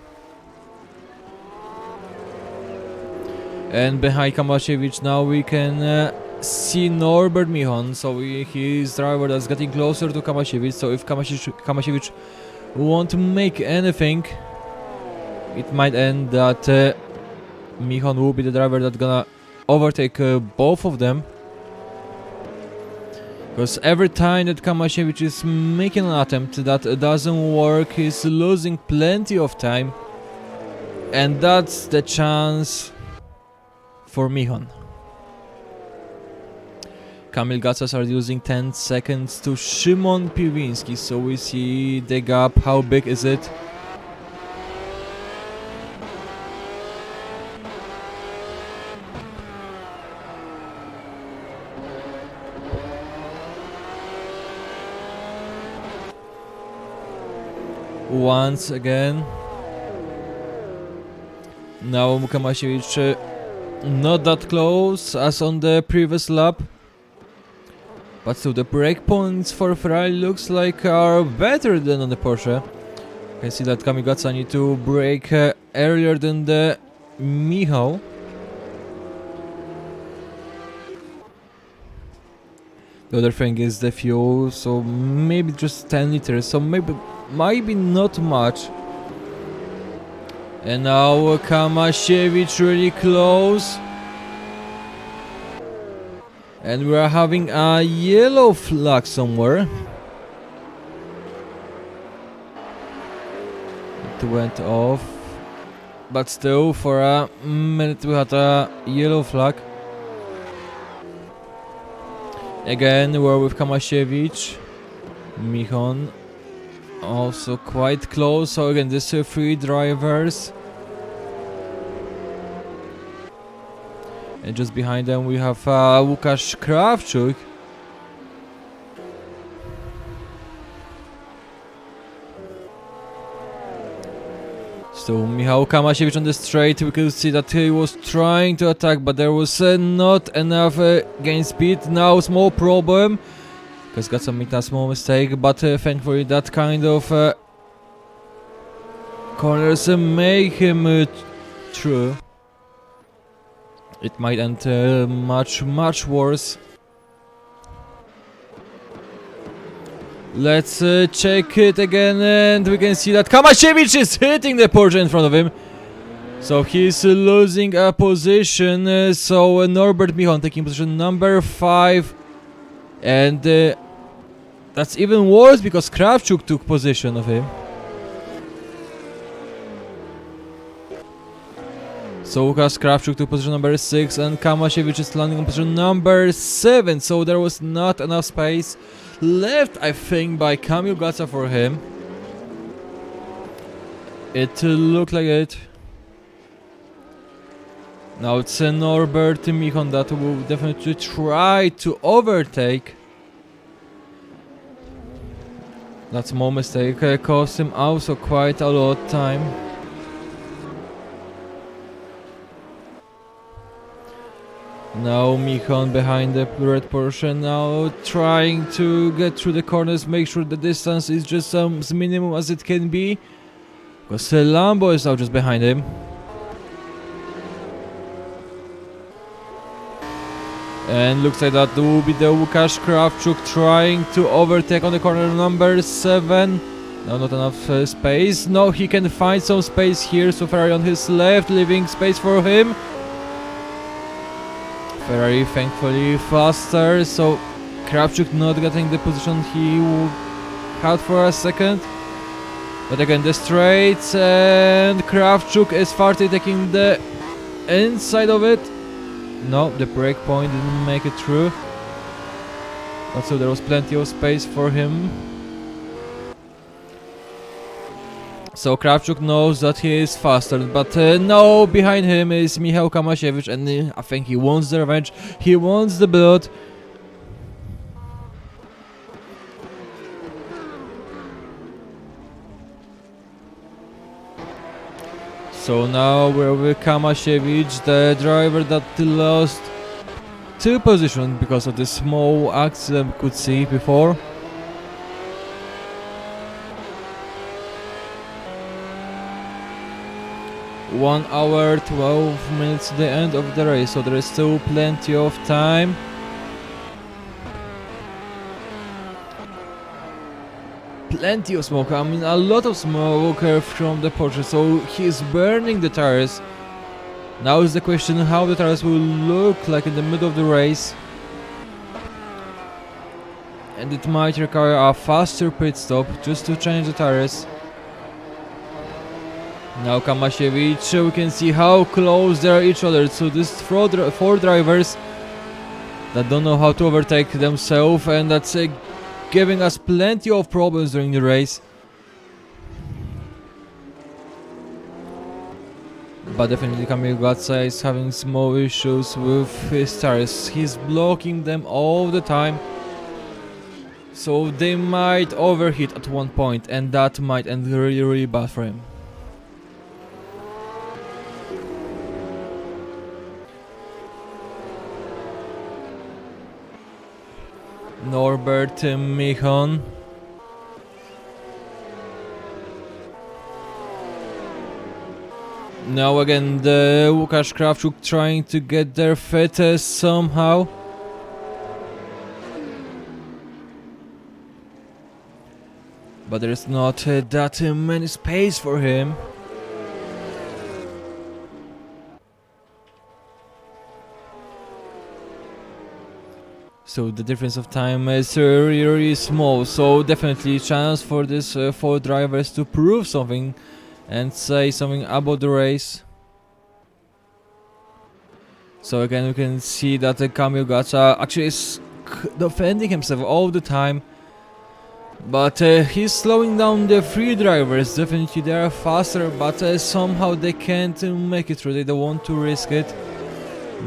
And behind Kamasiewicz now we can see Norbert Michon, so his driver that's getting closer to Kamasiewicz. So if Kamasiewicz won't make anything, it might end that Michon will be the driver that's gonna overtake both of them. Because every time that Kamasiewicz is making an attempt that doesn't work, he's losing plenty of time. And that's the chance for Michon. Kamil Gaca started using 10 seconds to Szymon Piwiński, so we see the gap, how big is it? Once again. Now Kamasiewicz not that close as on the previous lap. But still the breakpoints for Ferrari looks like are better than on the Porsche. You can see that Kamil Gaca need to brake earlier than the Michał. The other thing is the fuel, so maybe just 10 liters, so maybe not much. And now Kamasiewicz really close. And we are having a yellow flag somewhere. It went off. But still, for a minute we had a yellow flag. Again, we're with Kamasiewicz. Michon also quite close. So again, these are three drivers. And just behind them we have Łukasz Krawczuk. So Michał Kamasiewicz on the straight, we could see that he was trying to attack, but there was not enough gain speed. Now small problem, because Gaca made a small mistake, but thankfully that kind of corners make him through. It might end much worse. Let's check it again, and we can see that Kamasiewicz is hitting the Porsche in front of him. So he's losing a position. So Norbert Michon taking position number 5. And that's even worse because Krawczuk took position of him. So Łukasz Krawczuk took position number 6 and Kamasiewicz is landing on position number 7. So there was not enough space left, I think, by Kamil Gaca for him. It looked like it. Now it's Norbert Michon that will definitely try to overtake. That small mistake cost him also quite a lot of time. Now Michon behind the red Porsche, now trying to get through the corners, make sure the distance is just as minimum as it can be. Because Lambo is now just behind him. And looks like that will be the Łukasz Krawczuk trying to overtake on the corner number 7. No, not enough space. No, he can find some space here, so Ferrari on his left, leaving space for him. Ferrari thankfully faster, so Krawczuk not getting the position he had for a second. But again, the straights, and Krawczuk is fartly taking the inside of it. No, the break point didn't make it through. But so there was plenty of space for him. So Krawczuk knows that he is faster, but no, behind him is Michał Kamasiewicz, and I think he wants the revenge, he wants the blood. So now we're with Kamasiewicz, the driver that lost 2 positions because of the small accident we could see before. One hour, 12 minutes to the end of the race, so there is still plenty of time. Plenty of smoke, I mean a lot of smoke from the Porsche, so he's burning the tires. Now is the question how the tires will look like in the middle of the race. And it might require a faster pit stop just to change the tires. Now Kamasiewicz, we can see how close they are each other. So these 4 drivers that don't know how to overtake themselves, and that's giving us plenty of problems during the race. But definitely Kamil Gatsa is having small issues with his tires. He's blocking them all the time. So they might overheat at one point, and that might end really bad for him. Norbert Michon. Now again the Łukasz Krawczuk trying to get there fit somehow. But there's not that many space for him. So the difference of time is really small, so definitely chance for these 4 drivers to prove something and say something about the race. So again we can see that Kamil Gatsa actually is defending himself all the time, but he's slowing down the 3 drivers. Definitely they are faster, but somehow they can't make it through, they don't want to risk it.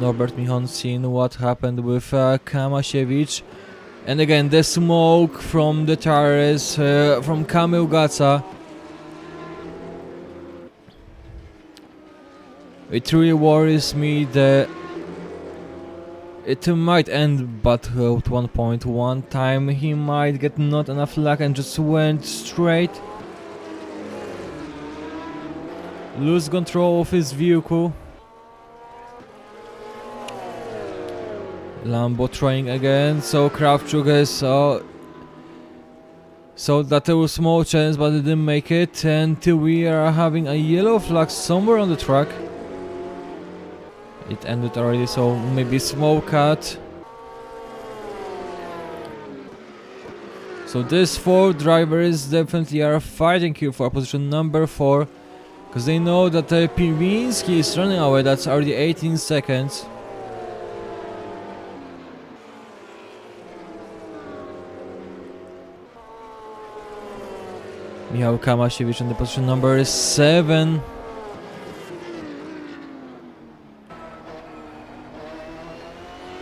Norbert Michon seen what happened with Kamasiewicz, and again the smoke from the tires from Kamil Gatsa. It really worries me that it might end, but at one time he might get not enough luck and just went straight. Lose control of his vehicle. Lambo trying again, so Krawczuk is so that there was small chance, but it didn't make it, and we are having a yellow flag somewhere on the track. It ended already, so maybe small cut. So these 4 drivers definitely are fighting here for position number 4, because they know that Piwinski is running away. That's already 18 seconds. Michał Kamasiewicz on the position number 7.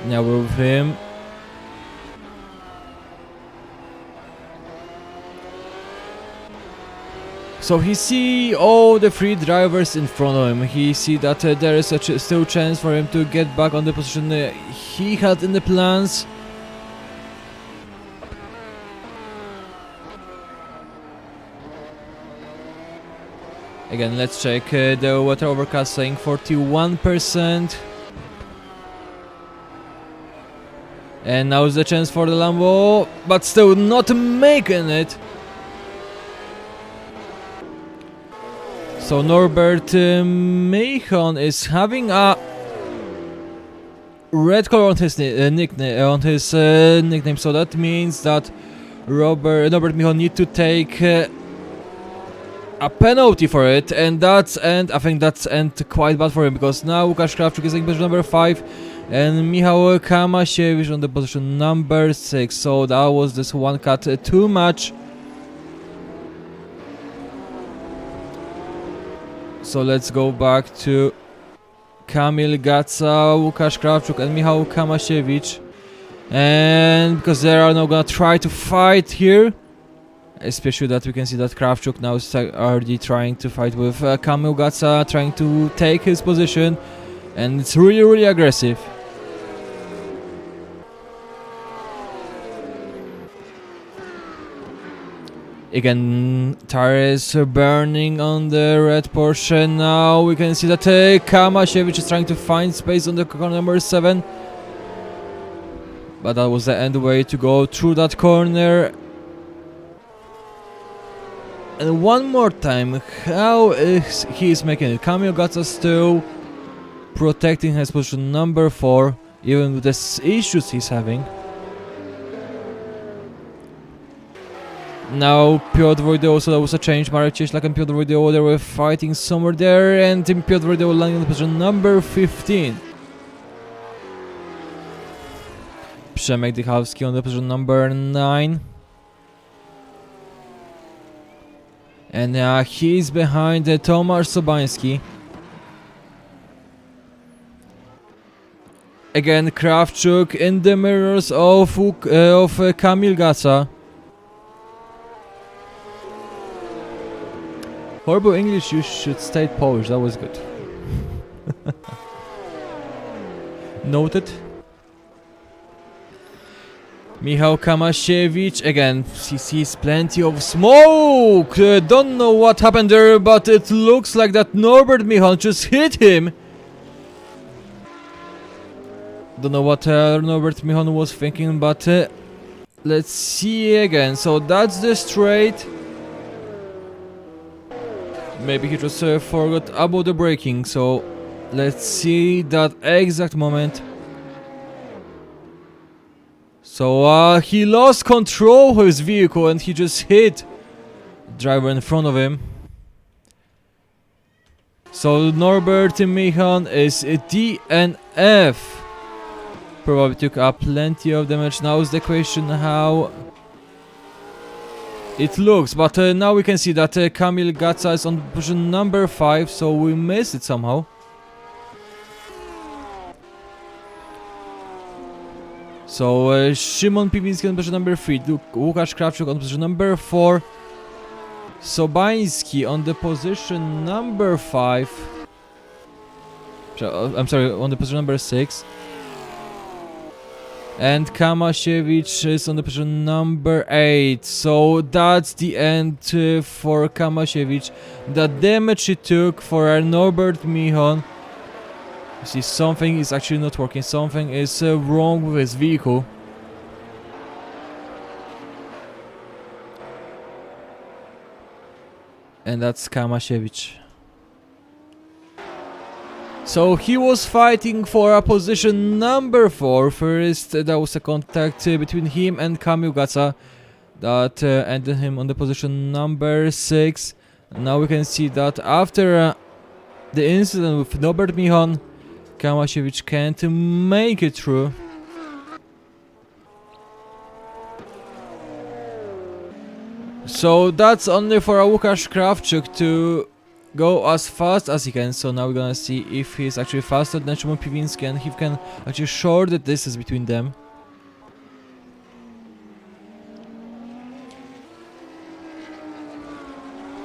Now we're with him. So he see all the 3 drivers in front of him. He see that there is still chance for him to get back on the position he had in the plans. Again, let's check the weather overcast saying 41%. And now's the chance for the Lambo, but still not making it. So Norbert Michon is having a red color on his nickname, so that means that Norbert Michon need to take a penalty for it, and I think that's quite bad for him, because now Łukasz Krawczyk is in position number 5 and Michał Kamasiewicz on the position number 6, so that was this one cut too much. So let's go back to Kamil Gaca, Łukasz Krawczyk and Michał Kamasiewicz, and because they are now gonna try to fight here, especially that we can see that Krawczyk now is already trying to fight with Kamil Gaca, trying to take his position, and it's really aggressive. Again, tires burning on the red Porsche. Now we can see that Kamasiewicz is trying to find space on the corner number 7. But that was the end way to go through that corner. And one more time, how is he making it? Kamil Gaca still protecting his position number 4, even with the issues he's having. Now Piotr Wojdyła, so that was a change. Marek Cieślak and Piotr Wojdyła, they were fighting somewhere there, and Piotr Wojdyła landing on position number 15. Przemek Dychałowski on the position number 9. And he's behind Tomasz Sobański. Again, Krawczyk in the mirrors of Kamil Gaca. Horrible English, you should stay Polish, that was good. Noted. Michał Kamasiewicz, again, he sees plenty of smoke! Don't know what happened there, but it looks like that Norbert Michon just hit him! Don't know what Norbert Michon was thinking, but let's see again. So that's the straight. Maybe he just forgot about the braking, so let's see that exact moment. So he lost control of his vehicle and he just hit the driver in front of him. So Norbert Michon is a DNF. Probably took up plenty of damage. Now is the question how it looks, but now we can see that Kamil Gaca is on position number 5, so we missed it somehow. So Szymon Piwiński on position number 3, Łukasz Krawczyk on position number 4, Sobański on the position number 5, I'm sorry, on the position number 6. And Kamasiewicz is on the position number 8, so that's the end for Kamasiewicz. The damage he took for Norbert Michon. You see, something is actually not working, something is wrong with his vehicle. And that's Kamasiewicz. So he was fighting for a position number 4. First, there was a contact between him and Kamil Gaca that ended him on the position number 6. Now we can see that after the incident with Norbert Michon, Kamasiewicz can't make it through. So that's only for Łukasz Krawczyk to go as fast as he can. So now we're gonna see if he's actually faster than Szymon Piwiński and he can actually short the distance between them.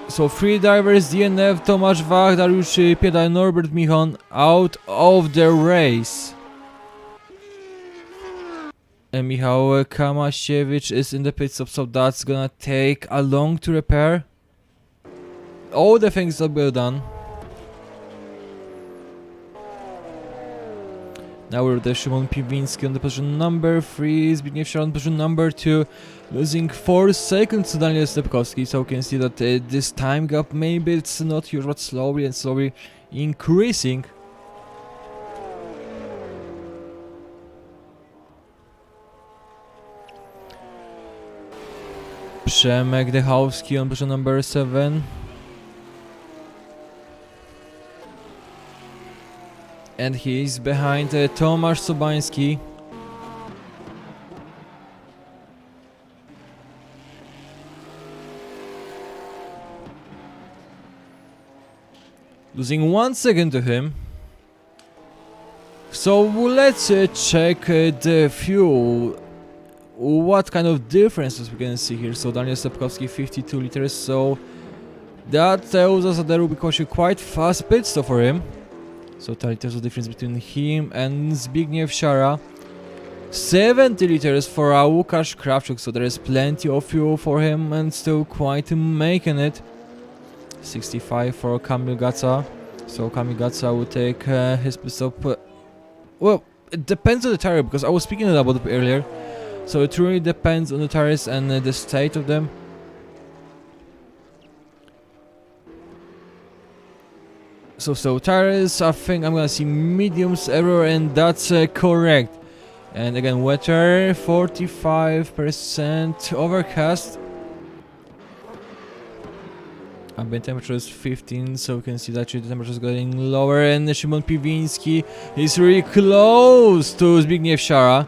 So 3 drivers, DNF, Tomasz Wach, Dariusz Pieda and Norbert Michon out of the race. And Michał Kamasiewicz is in the pit stop, so that's gonna take a long to repair. All the things that were done. Now we're with Szymon Piwiński on the position number 3, Zbigniew Siara on position number 2, losing 4 seconds to Daniel Stepkowski, so we can see that this time gap, maybe it's not huge, but slowly and slowly increasing. Przemek Dechowski on position number 7. And he's behind Tomasz Sobański. Losing 1 second to him. So let's check the fuel. What kind of differences we can see here. So Daniel Stepkowski 52 liters, so that tells us that there will be quite fast pit stop for him. So 10 liters of difference between him and Zbigniew Siara. 70 liters for Łukasz Krawczuk, so there is plenty of fuel for him and still quite making it. 65 for Kamil Gaca, so Kamil Gaca will take his pit stop. Well, it depends on the tire, because I was speaking about it earlier. So it really depends on the tires and the state of them. So tires, I think I'm gonna see mediums everywhere, and that's correct. And again, weather 45% overcast. Ambient temperature is 15, so we can see that the temperature is getting lower. And Szymon Piwiński is really close to Zbigniew Siara.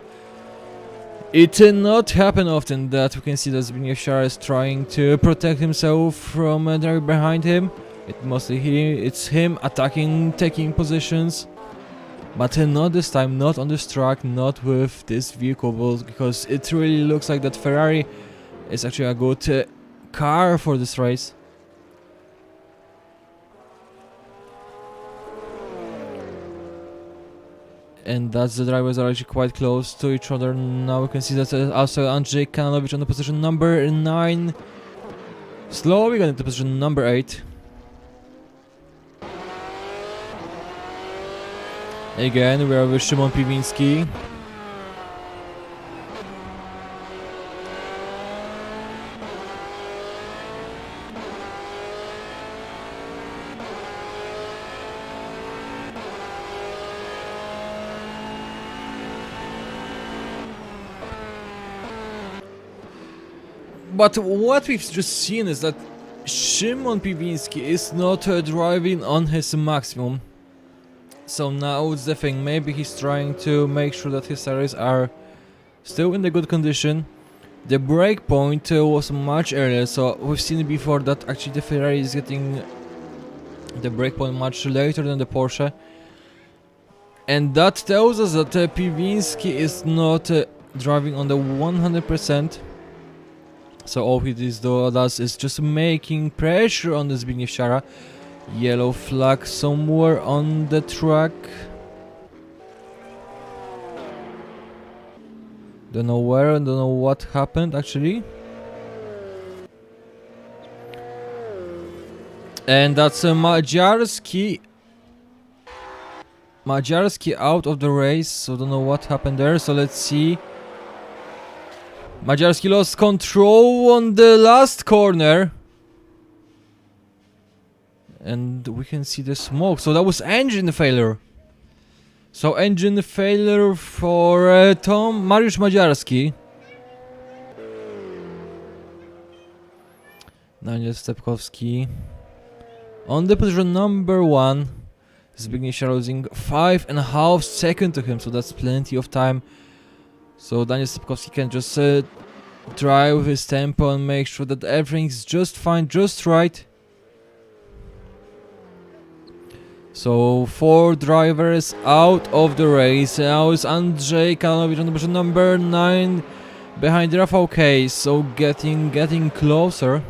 It did not happen often that we can see that Zbigniew Siara is trying to protect himself from a driver behind him. It's him attacking, taking positions, but not this time, not on this track, not with this vehicle, because it really looks like that Ferrari is actually a good car for this race. And that's the drivers are actually quite close to each other. Now we can see that also Andrzej Kanalowicz on the position number 9, slowly going into position number 8. Again, we are with Szymon Piwiński. But what we've just seen is that Szymon Piwiński is not driving on his maximum. So now it's the thing, maybe he's trying to make sure that his tires are still in the good condition. The brake point was much earlier, so we've seen before that actually the Ferrari is getting the brake point much later than the Porsche. And that tells us that Piwiński is not driving on the 100%. So all he does is just making pressure on the Zbigniew Siara. Yellow flag somewhere on the track. Don't know where, don't know what happened actually. And that's Maciej out of the race, so don't know what happened there, so let's see. Maciej lost control on the last corner. And we can see the smoke, so that was engine failure. So engine failure for Mariusz Madziarski. Daniel Stepkowski on the position number 1. Zbigniew Siara losing 5.5 seconds to him, so that's plenty of time. So Daniel Stepkowski can just drive with his tempo and make sure that everything's just fine, just right. So 4 drivers out of the race. Now is Andrzej Kanalowicz on the position number 9 behind Rafał K. So getting closer.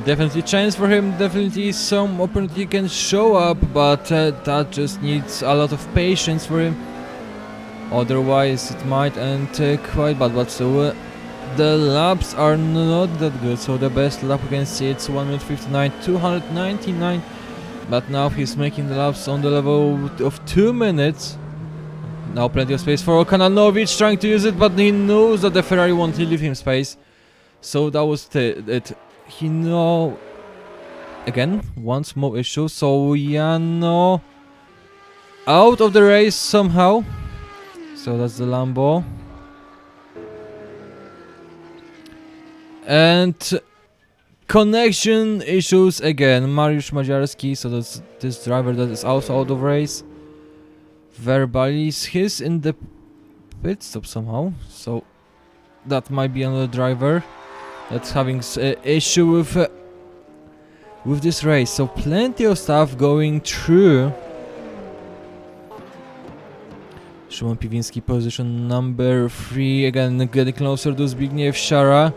Definitely chance for him, definitely some opportunity can show up, but that just needs a lot of patience for him. Otherwise it might end quite bad, but so the laps are not that good, so the best lap we can see it's 1 minute 59, 299, but now he's making the laps on the level of 2 minutes. Now plenty of space for Kananovic, trying to use it, but he knows that the Ferrari won't leave him space. So that was it. He know again, one small issue, so Jano out of the race somehow. So that's the Lambo. And connection issues again. Mariusz Madziarski, so that's this driver that is also out of race. Verbalis, he's in the pit stop somehow, so that might be another driver that's having issue with this race. So plenty of stuff going through. Szymon Piwiński, position number 3, again getting closer to Zbigniew Szara.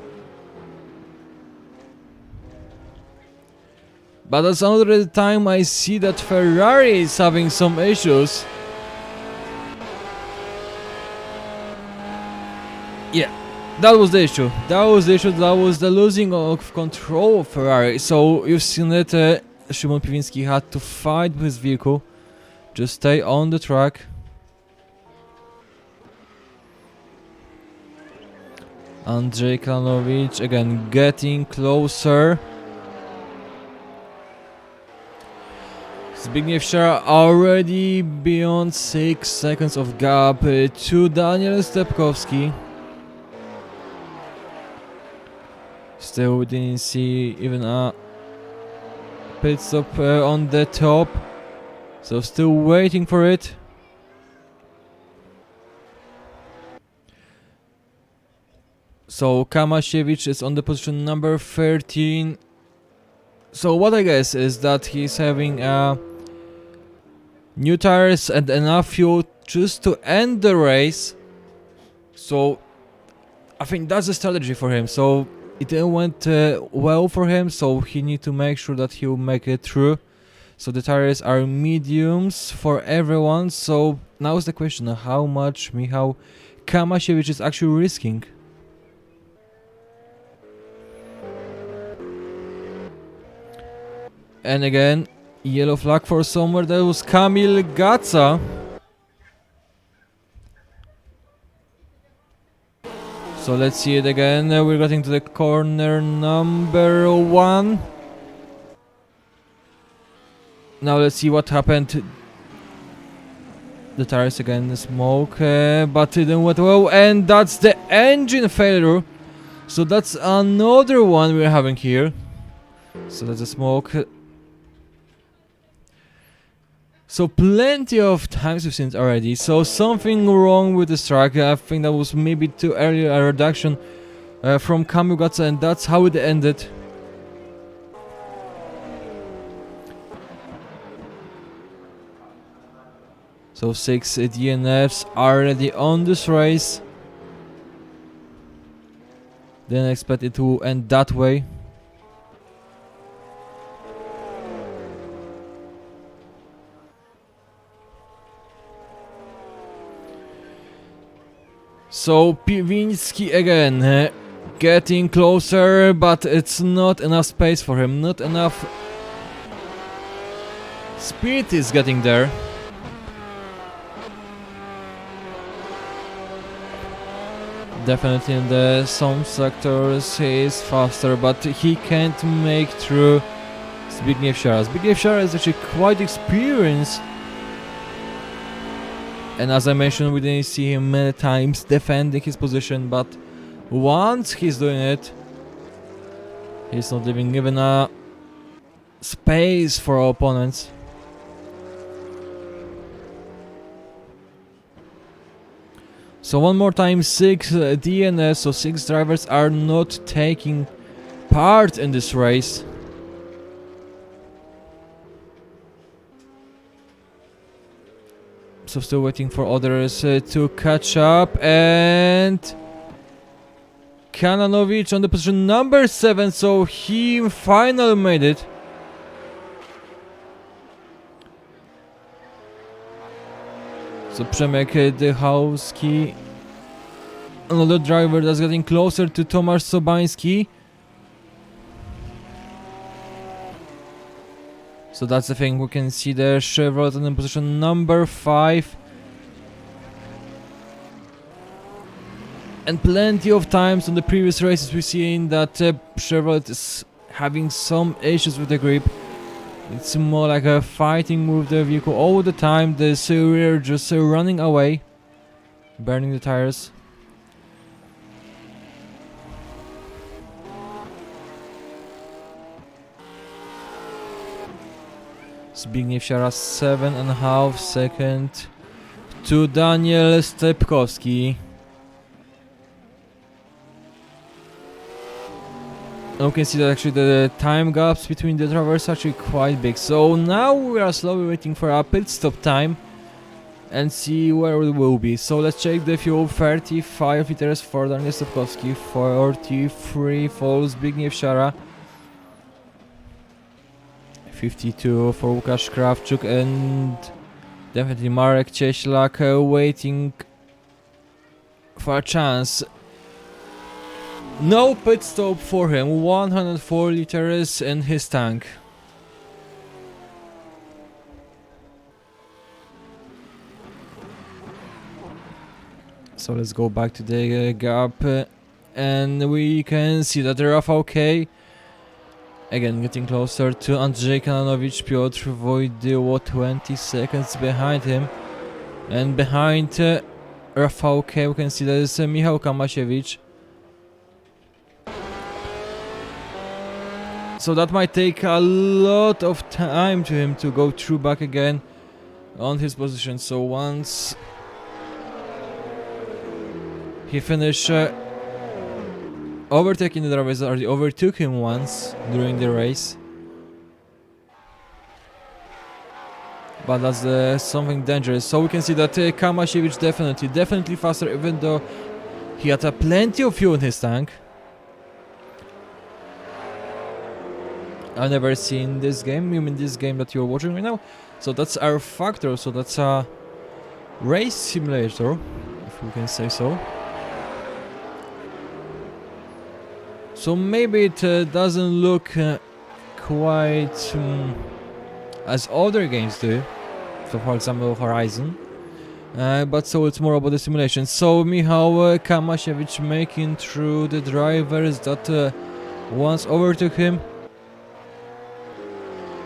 But that's another time I see that Ferrari is having some issues. Yeah, that was the issue. That was the losing of control of Ferrari. So you've seen it, Szymon Piwiński had to fight with his vehicle, just stay on the track. Andrzej Klanowicz again getting closer. Zbigniew Szara already beyond 6 seconds of gap to Daniel Stepkowski. Still we didn't see even a pit stop on the top, so still waiting for it. So Kamasiewicz is on the position number 13. So what I guess is that he's having new tires and enough fuel just to end the race. So I think that's the strategy for him. So it didn't went well for him, so he need to make sure that he will make it through. So the tires are mediums for everyone. So now is the question, how much Michał Kamasiewicz is actually risking. And again, yellow flag for somewhere. That was Kamil Gaca. So let's see it again. We're getting to the corner number 1. Now let's see what happened. The tires again smoke, but it didn't went well, and that's the engine failure. So that's another one we're having here. So that's a smoke. So plenty of times we've seen it already. So something wrong with this track. I think that was maybe too early a reduction from Kamil Gaca, and that's how it ended. So 6 DNFs already on this race. Didn't expect it to end that way. So Piwiński again getting closer, but it's not enough space for him, not enough speed is getting there. Definitely in some sectors he is faster, but he can't make through Zbigniew Szara. Zbigniew Szara is actually quite experienced. And as I mentioned, we didn't see him many times defending his position, but once he's doing it, he's not leaving even a space for our opponents. So one more time, 6 DNS, so 6 drivers are not taking part in this race. So still waiting for others to catch up, and Kananovic on the position number 7, so he finally made it. So Przemek Dychowski Another driver that's getting closer to Tomasz Sobański. So that's the thing, we can see the Chevrolet in position number 5. And plenty of times on the previous races we've seen that Chevrolet is having some issues with the grip. It's more like a fighting with the vehicle all the time. The rear just running away, burning the tires. Zbigniew Siara 7.5 seconds to Daniel Stepkowski. And we can see that actually the time gaps between the drivers are actually quite big. So now we are slowly waiting for our pit stop time and see where we will be. So let's check the fuel. 35 liters for Daniel Stepkowski, 43 for Zbigniew Siara, 52 for Łukasz Krawczuk, and definitely Marek Cieślak waiting for a chance. No pit stop for him, 104 liters in his tank. So let's go back to the gap and we can see that the rFactor again getting closer to Andrzej Kananowicz, Piotr Wojdyło 20 seconds behind him, and behind rFactor we can see that is Michał Kamasiewicz. So that might take a lot of time to him to go through back again on his position. So once he finished overtaking the drivers, already overtook him once during the race. But that's something dangerous. So we can see that Kamasiewicz definitely faster, even though he had plenty of fuel in his tank. I've never seen this game, you mean this game that you're watching right now? So that's rFactor, so that's a race simulator, if we can say so. So maybe it doesn't look quite as other games do, so for example Horizon, but so it's more about the simulation. So Michał Kamasiewicz making through the drivers that once overtook him.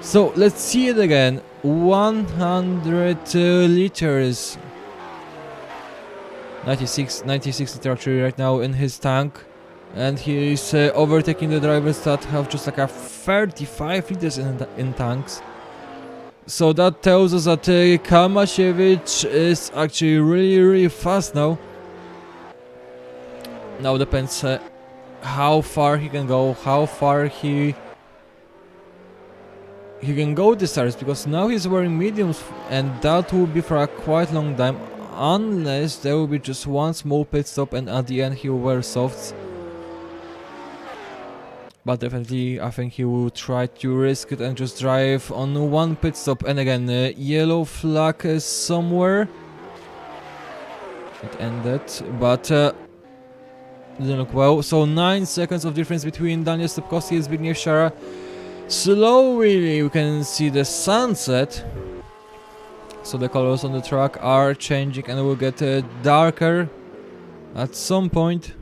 So let's see it again, 100 liters, 96 liter actually right now in his tank, and he is overtaking the drivers that have just like a 35 liters in tanks. So that tells us that Kamasiewicz is actually really fast now. Now depends how far he can go, how far he can go this tires, because now he's wearing mediums and that will be for a quite long time, unless there will be just one small pit stop and at the end he will wear softs. But definitely I think he will try to risk it and just drive on one pit stop. And again, yellow flag is somewhere. It ended, but didn't look well. So 9 seconds of difference between Daniel Stepkowski and Zbigniew Siara. Slowly we can see the sunset, so the colors on the track are changing and will get darker at some point.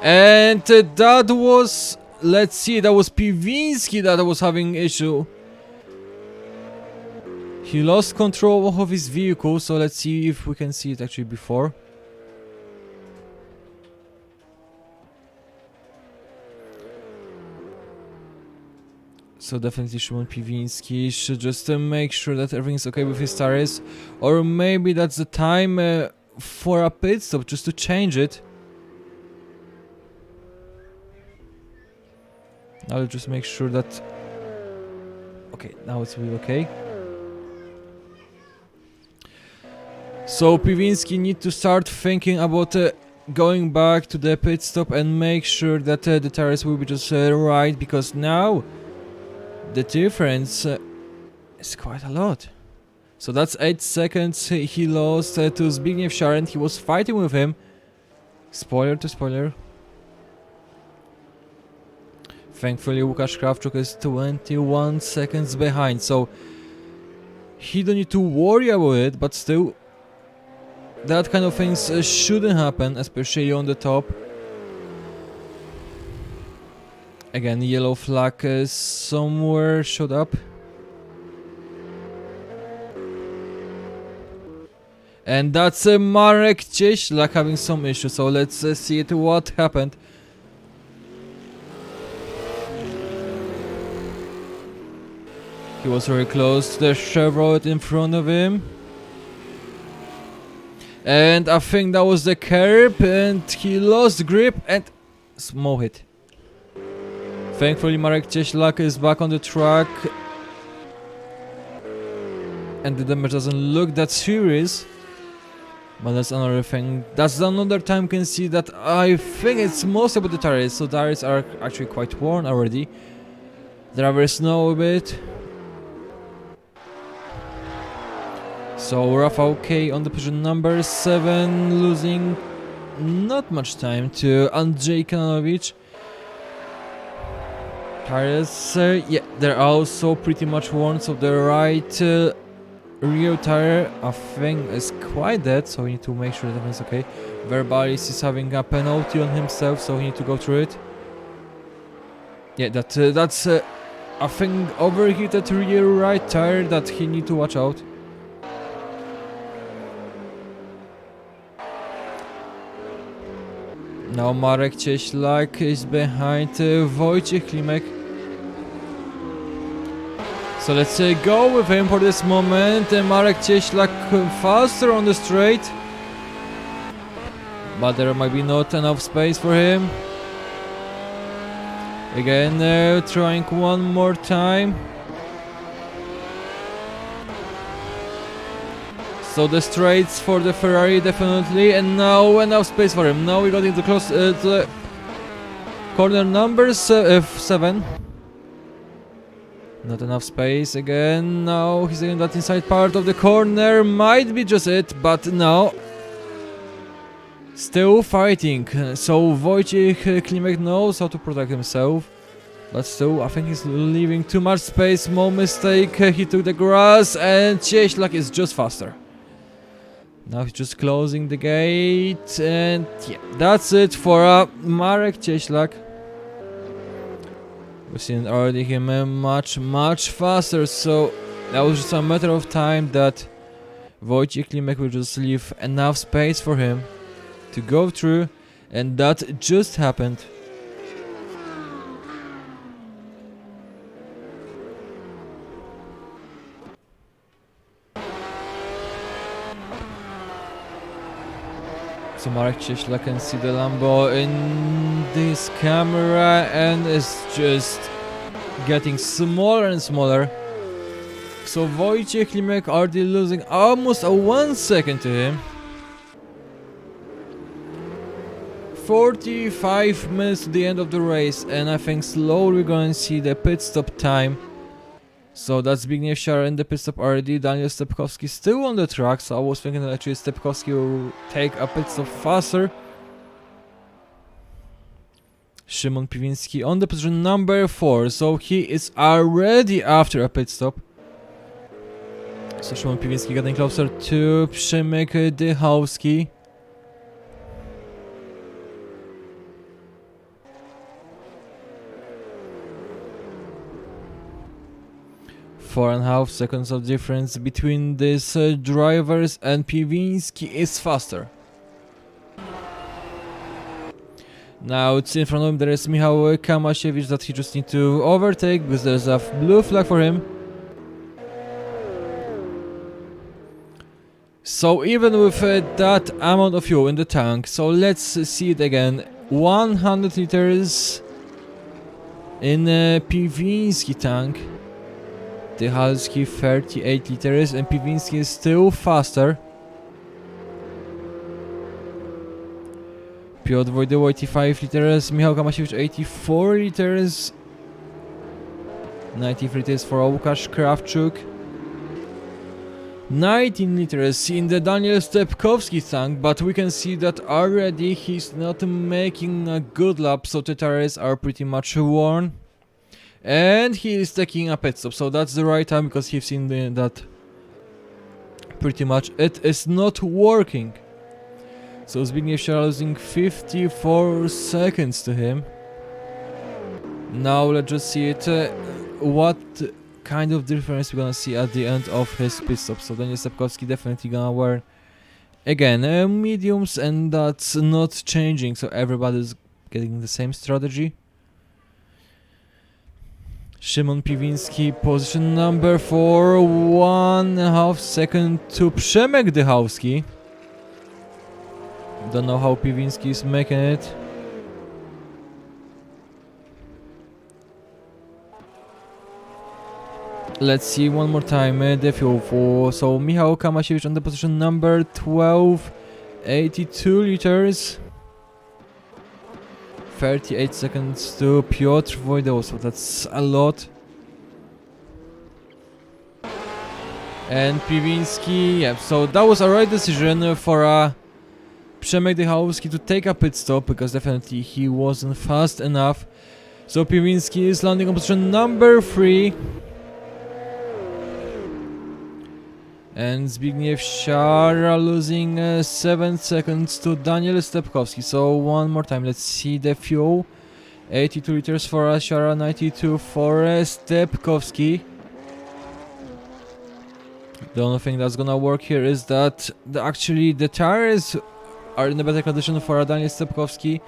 And that was, let's see, that was Piwiński that was having issue. He lost control of his vehicle, so let's see if we can see it actually before. So definitely Szymon Piwiński should just make sure that everything's okay with his tires, or maybe that's the time for a pit stop just to change it. I'll just make sure that... Okay, now it's really okay. So Piwiński need to start thinking about going back to the pit stop and make sure that the tires will be just right, because now the difference is quite a lot. So that's 8 seconds he lost to Zbigniew Szar, and he was fighting with him. Spoiler to spoiler. Thankfully Łukasz Krawczuk is 21 seconds behind, so he don't need to worry about it, but still that kind of things shouldn't happen, especially on the top. Again, yellow flag somewhere showed up. And that's Marek Cieślak having some issues, so let's see what happened. He was very close to the Chevrolet in front of him. And I think that was the curb, and he lost grip and small hit. Thankfully Marek Cieślak is back on the track. And the damage doesn't look that serious. But that's another thing. That's another time you can see that I think it's mostly about the tires. So tires are actually quite worn already. Drivers know a bit. So Rafał K on the position number 7, losing not much time to Andrzej Kananowicz. Tires, yeah, they're also pretty much worn, so the right rear tire I think is quite dead, so we need to make sure that everything's okay. Verbalis is having a penalty on himself, so we need to go through it. Yeah, that's I think overheated rear right tire that he need to watch out. Now Marek Cieślak is behind Wojciech Klimek. So let's go with him for this moment. Marek Cieślak faster on the straight. But there might be not enough space for him. Again, trying one more time. So the straights for the Ferrari definitely, and now enough space for him. Now we got into close to the corner number 7. Not enough space again. Now he's in that inside part of the corner. Might be just it, but now still fighting. So Wojciech Klimek knows how to protect himself, but still I think he's leaving too much space. Small mistake. He took the grass, and Cieślak is just faster. Now he's just closing the gate, and yeah, that's it for Marek Cieślak. We've seen already him much faster, so that was just a matter of time that Wojciech Klimek will just leave enough space for him to go through, and that just happened. So Marek Cieślak can see the Lambo in this camera, and it's just getting smaller and smaller. So Wojciech Klimek already losing almost 1 second to him. 45 minutes to the end of the race, and I think slowly we're going to see the pit stop time. So that's Zbigniew Szar in the pit stop already. Daniel Stepkowski still on the track, so I was thinking that actually Stepkowski will take a pit stop faster. Szymon Piwiński on the position number 4, so he is already after a pit stop. So Szymon Piwiński getting closer to Przemek Dychowski. Four and a half seconds of difference between these drivers, and Piwiński is faster. Now it's in front of him, there is Michał Kamasiewicz that he just needs to overtake because there's a blue flag for him. So even with that amount of fuel in the tank, so let's see it again. 100 liters in Piwiński tank. Dychalski 38 liters, and Piwiński is still faster. Piotr Wojdyło 85 liters, Michał Kamasiewicz 84 liters. 93 liters for Łukasz Krawczuk. 19 liters in the Daniel Stepkowski tank, but we can see that already he's not making a good lap, so the tires are pretty much worn. And he is taking a pit stop, so that's the right time because he's seen that pretty much it is not working. So Zbigniew Siara losing 54 seconds to him. Now let's just see it. What kind of difference we're gonna see at the end of his pit stop. So Daniel Stepkowski definitely gonna wear again mediums, and that's not changing. So everybody's getting the same strategy. Szymon Piwiński, position number 4, 1.5 second to Przemek Dychowski. Don't know how Piwiński is making it. Let's see one more time the fuel for. So Michał Kamasiewicz on the position number 12, 82 liters. 38 seconds to Piotr Wojdeł, so that's a lot. And Piwiński, yeah, so that was a right decision for Przemek Dychowski to take a pit stop, because definitely he wasn't fast enough. So Piwiński is landing on position number 3. And Zbigniew Siara losing 7 seconds to Daniel Stepkowski. So one more time, let's see the fuel. 82 liters for Siara, 92 for Stepkowski. The only thing that's gonna work here is that actually the tires are in a better condition for Daniel Stepkowski.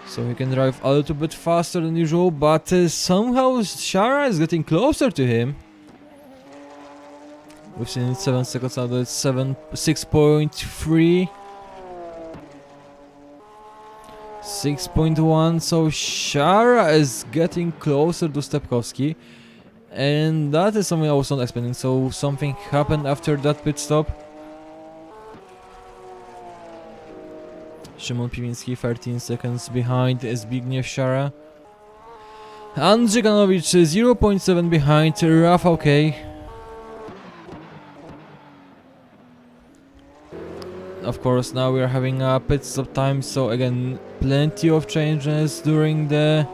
So he can drive a little bit faster than usual, but somehow Siara is getting closer to him. We've seen it 7 seconds now, it's 6.3. 6.1, so Siara is getting closer to Stepkowski. And that is something I was not expecting, so something happened after that pit stop. Szymon Piwiński 13 seconds behind Zbigniew Siara. Andrzej Kanowicz 0.7 behind Rafał K. Of course, now we are having a pit stop time, so again, plenty of changes during it.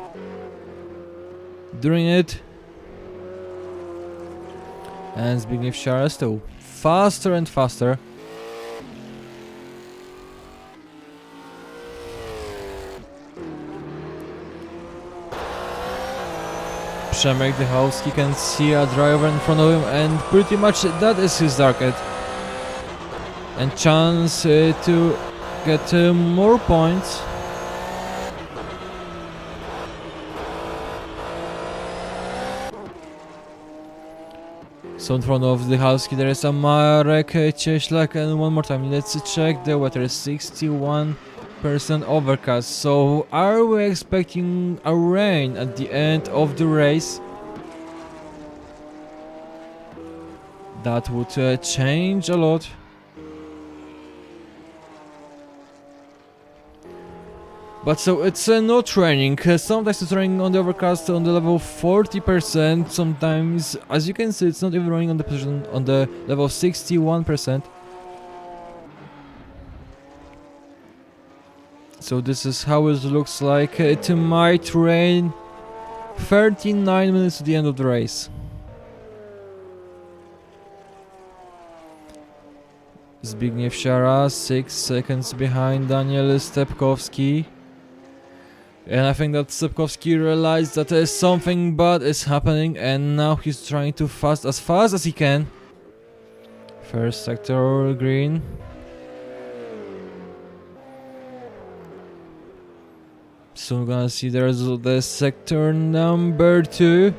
And Zbigniew Siara still faster and faster. Przemek Dychowski can see a driver in front of him, and pretty much that is his target. And chance to get more points. So in front of Dychowski there is a Marek Cieślak, and one more time, let's check the weather. 61% overcast. So are we expecting a rain at the end of the race? That would change a lot. But so it's not raining. Sometimes it's raining on the overcast on the level 40%. Sometimes, as you can see, it's not even raining on the position on the level 61%. So this is how it looks like. It might rain 39 minutes to the end of the race. Zbigniew Siara 6 seconds behind Daniel Stepkowski. And I think that Stepkowski realized that something bad is happening, and now he's trying to fast as he can. First sector green. So we're gonna see there's the sector number 2.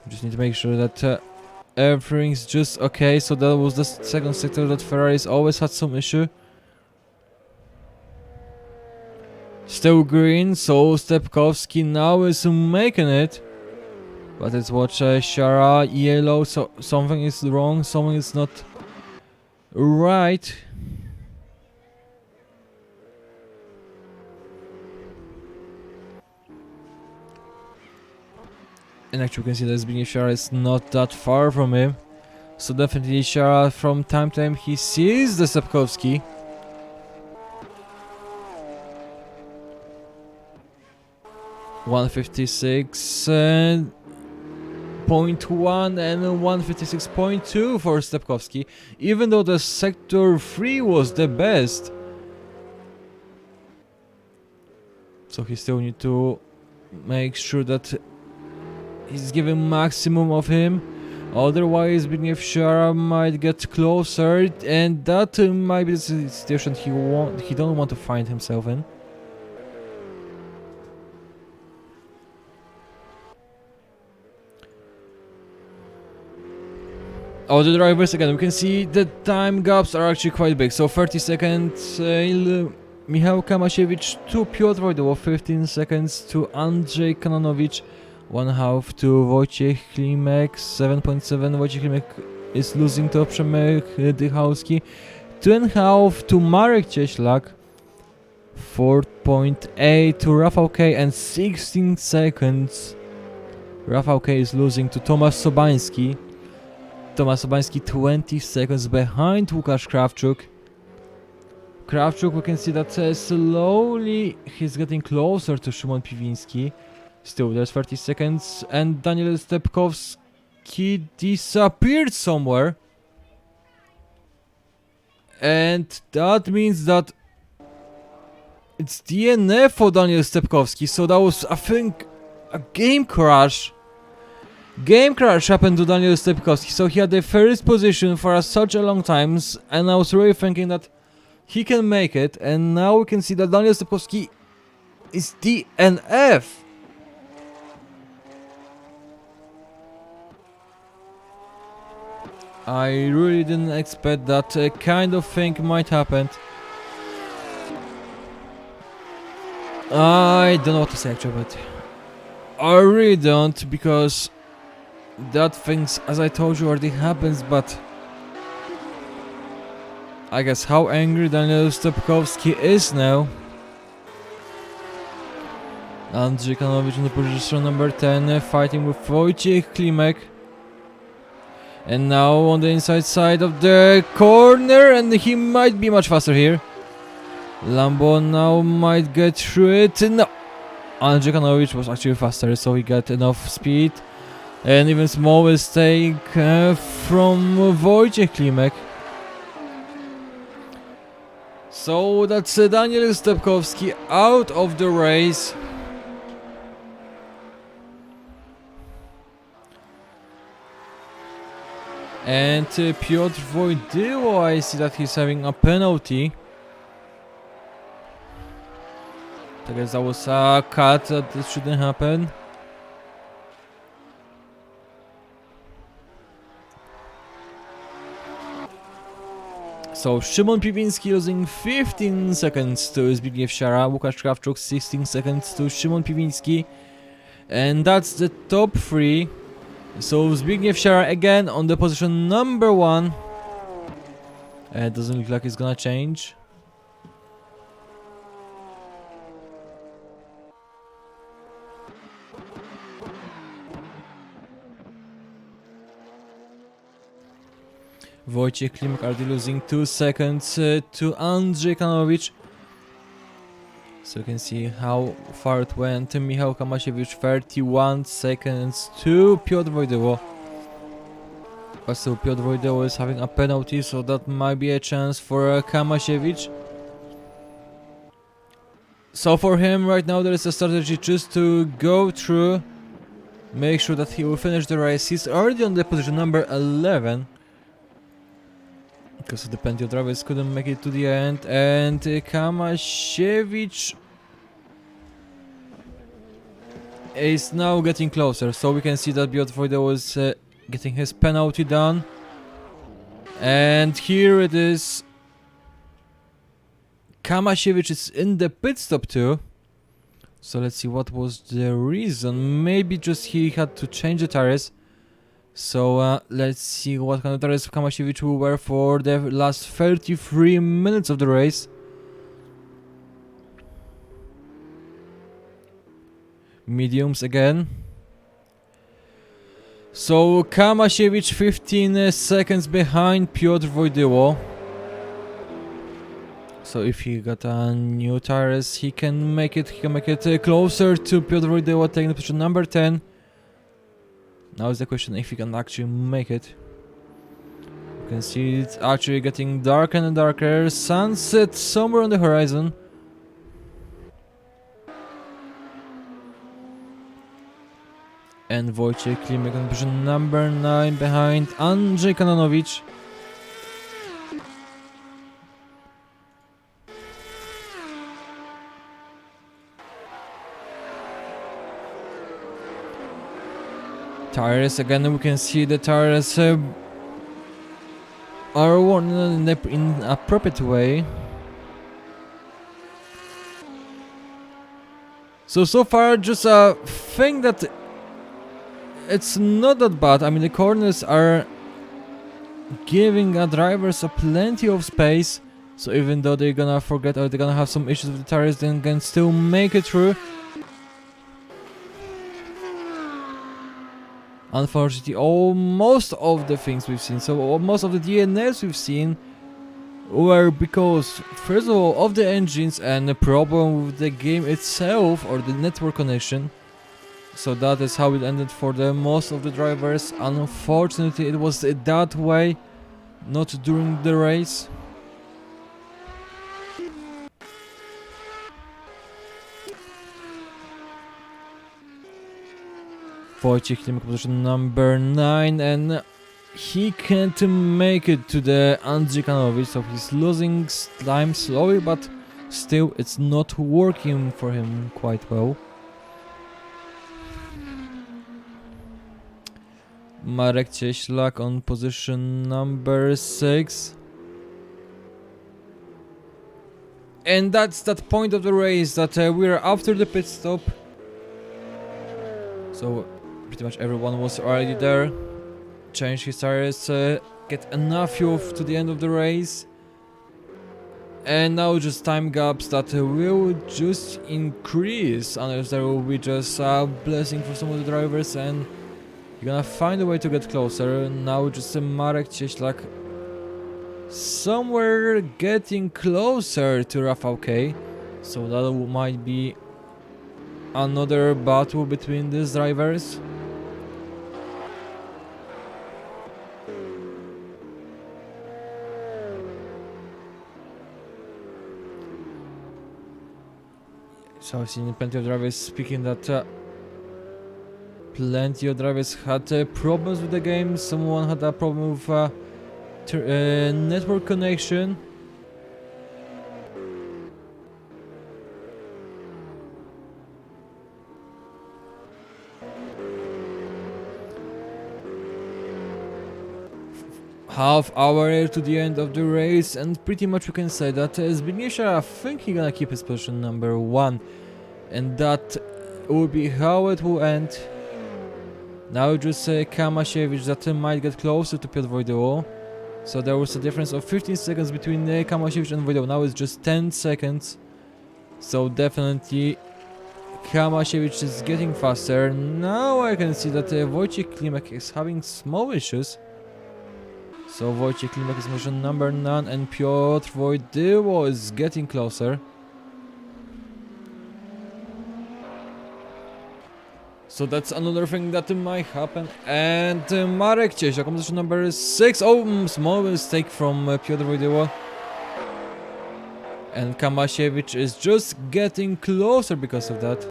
Just need to make sure that everything's just okay. So that was the second sector that Ferraris always had some issue. Still green, so Stepkowski now is making it. But let's watch Siara, yellow, so something is wrong, something is not right. And actually we can see that Zbigniew Siara is not that far from him. So definitely Siara from time to time he sees the Stepkowski. .156.1 and 156.2 for Stepkowski, even though the sector 3 was the best. So he still need to make sure that he's giving maximum of him, otherwise Zbigniew Siara might get closer, and that might be the situation he don't want to find himself in. Oh, the drivers again, we can see the time gaps are actually quite big. So 30 seconds Michał Kamasiewicz to Piotr Wojdyło, 15 seconds to Andrzej Kanonowicz, 1/2 to Wojciech Klimek, 7.7. Wojciech Klimek is losing to Przemek Dychałski, 2.5 to Marek Cieślak, 4.8 to Rafał K, and 16 seconds Rafał K is losing to Tomasz Sobański. Tomasz Sobański 20 seconds behind Łukasz Krawczuk. Krawczuk, we can see that slowly he's getting closer to Szymon Piwiński. Still there's 30 seconds and Daniel Stepkowski disappeared somewhere. And that means that it's DNF for Daniel Stepkowski. So that was, I think, a game crash. Game crash happened to Daniel Stepkowski, so he had the first position for such a long time, and I was really thinking that he can make it, and now we can see that Daniel Stepkowski is DNF. I really didn't expect that kind of thing might happen. I don't know what to say actually, but I really don't, because that things, as I told you, already happens, but I guess how angry Daniel Stepkowski is now. Andrzej Kanowicz in the position number 10, fighting with Wojciech Klimek. And now on the inside side of the corner, and he might be much faster here. Lambo now might get through it. No, Andrzej Kanowicz was actually faster, so he got enough speed. And even small mistake from Wojciech Klimek. So that's Daniel Stepkowski out of the race. And Piotr Wojdyło, I see that he's having a penalty. I guess that was a cut that shouldn't happen. So Szymon Piwiński losing 15 seconds to Zbigniew Siara, Łukasz Krawczuk 16 seconds to Szymon Piwiński. And that's the top 3. So Zbigniew Siara again on the position number 1. It doesn't look like it's gonna change. Wojciech Klimek already losing 2 seconds to Andrzej Kanowicz. So you can see how far it went. Michał Kamasiewicz 31 seconds to Piotr Wojdyło. But still Piotr Wojdyło is having a penalty, so that might be a chance for Kamasiewicz. So for him right now there is a strategy just to go through, make sure that he will finish the race. He's already on the position number 11. Because the plenty of drivers couldn't make it to the end, and Kamasiewicz is now getting closer, so we can see that Piotr Wojdyło is getting his penalty done. And here it is. Kamasiewicz is in the pit stop too. So let's see what was the reason. Maybe just he had to change the tires. So let's see what kind of tires Kamasiewicz will wear for the last 33 minutes of the race. Mediums again. So Kamasiewicz 15 seconds behind Piotr Wojdyło. So if he got a new tires, he can make it closer to Piotr Wojdyło, taking the position number 10. Now is the question if he can actually make it. You can see it's actually getting darker and darker. Sunset somewhere on the horizon. And Wojciech Klimek on position number 9 behind Andrzej Kanonowicz. Tires, again we can see the tires are worn in an appropriate way. So far just a thing that it's not that bad. I mean, the corners are giving drivers plenty of space, so even though they're gonna forget or they're gonna have some issues with the tires, they can still make it through. Unfortunately, most of the things we've seen, so most of the DNFs we've seen were because, first of all, of the engines and the problem with the game itself or the network connection. So that is how it ended for the most of the drivers. Unfortunately, it was that way, not during the race. Wojciech Klimek position number 9, and he can't make it to the Andrzej Kanowicz, so he's losing time slowly, but still it's not working for him quite well. Marek Cieślak on position number 6. And that's that point of the race that we're after the pit stop. So pretty much everyone was already there. Change his tires, get enough fuel to the end of the race. And now just time gaps that will just increase unless there will be just a blessing for some of the drivers and you're gonna find a way to get closer. Now just Marek Cieślak somewhere getting closer to Rafał K. So that might be another battle between these drivers. So I've seen plenty of drivers speaking that plenty of drivers had problems with the game. Someone had a problem with network connection. Half hour to the end of the race, and pretty much we can say that Zbigniew, I think he's gonna keep his position number 1, and that will be how it will end. Now just Kamasiewicz that might get closer to Piotr Wojdyło. So there was a difference of 15 seconds between Kamasiewicz and Wojdyło. Now it's just 10 seconds. So definitely Kamasiewicz is getting faster. Now I can see that Wojciech Klimek is having small issues. So Wojciech Klimek is position number 9 and Piotr Wojdyło is getting closer. So that's another thing that might happen. And Marek Cieślak, position number 6. Oh, small mistake from Piotr Wojdyło. And Kamasiewicz is just getting closer because of that.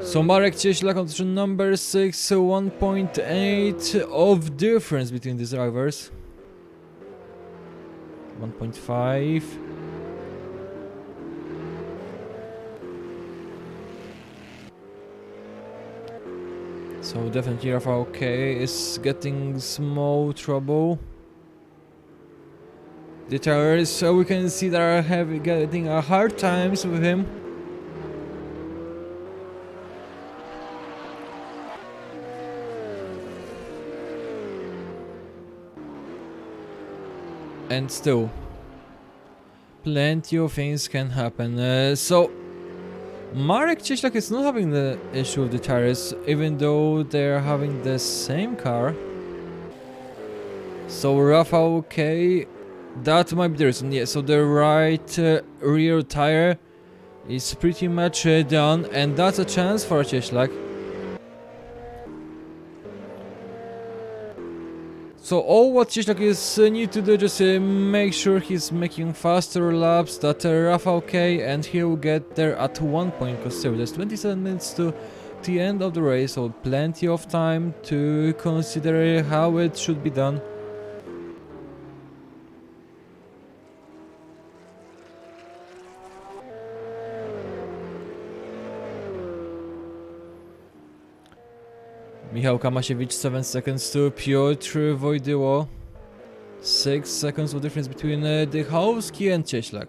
So Marek Cieślak on position number 6, 1.8 of difference between these drivers. 1.5. So definitely Rafał K is getting small trouble. The tires, so we can see that are getting a hard times with him. And still, plenty of things can happen. So Marek Cieślak is not having the issue with the tires, even though they're having the same car. So Rafał K, that might be the reason. Yeah, so the right rear tire is pretty much done, and that's a chance for Cieślak. So all what Cieślak is need to do just make sure he's making faster laps than Rafał K, and he'll get there at one point, because still there's 27 minutes to the end of the race, so plenty of time to consider how it should be done. Michał Kamasiewicz 7 seconds to Piotr Wojdyło. 6 seconds of difference between Dychowski and Cieślak.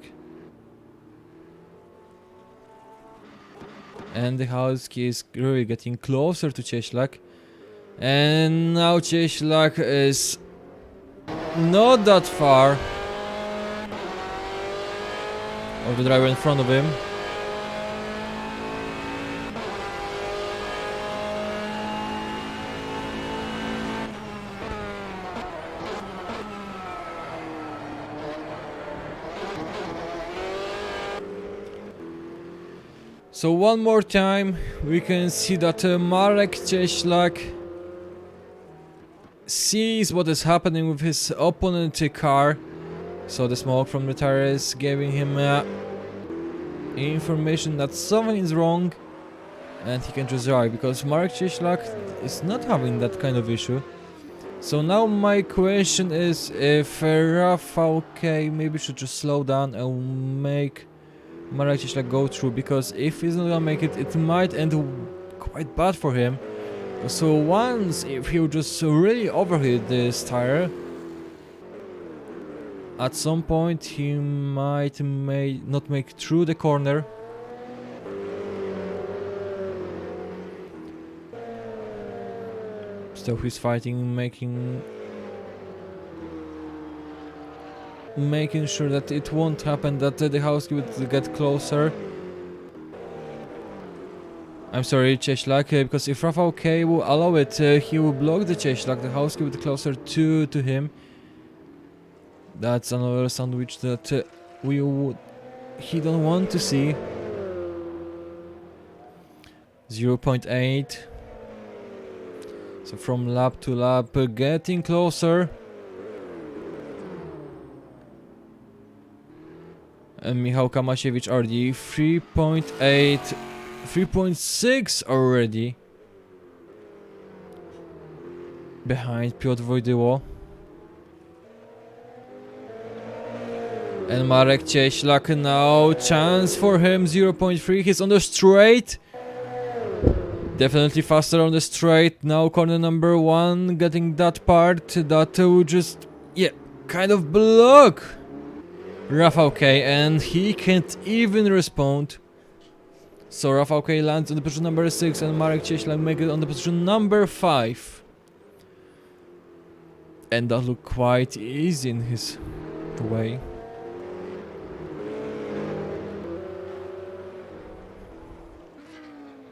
And Dychowski is really getting closer to Cieślak. And now Cieślak is not that far of the driver in front of him. So one more time we can see that Marek Cieślak sees what is happening with his opponent car. So the smoke from the tire is giving him information that something is wrong, and he can just drive, because Marek Cieślak is not having that kind of issue. So now my question is if Rafał K maybe should just slow down and make Marek Cieślak go through, because if he's not gonna make it, it might end quite bad for him. So once if he'll just really overheat this tire, at some point he might not make through the corner. Still he's fighting, making sure that it won't happen, that the house would get closer. I'm sorry, Cieślak, because if Rafał K will allow it, he will block the Cieślak, the house would get closer to him. That's another sandwich that he don't want to see. 0.8. So from lap to lap, getting closer. And Michał Kamasiewicz already 3.8, 3.6 already behind Piotr Wojdyło. And Marek Cieślak now, chance for him, 0.3, he's on the straight. Definitely faster on the straight, now corner number 1, getting that part that will just, yeah, kind of block Rafał K, and he can't even respond. So Rafał K lands on the position number 6 and Marek Cieślak make it on the position number 5. And that looked quite easy in his way.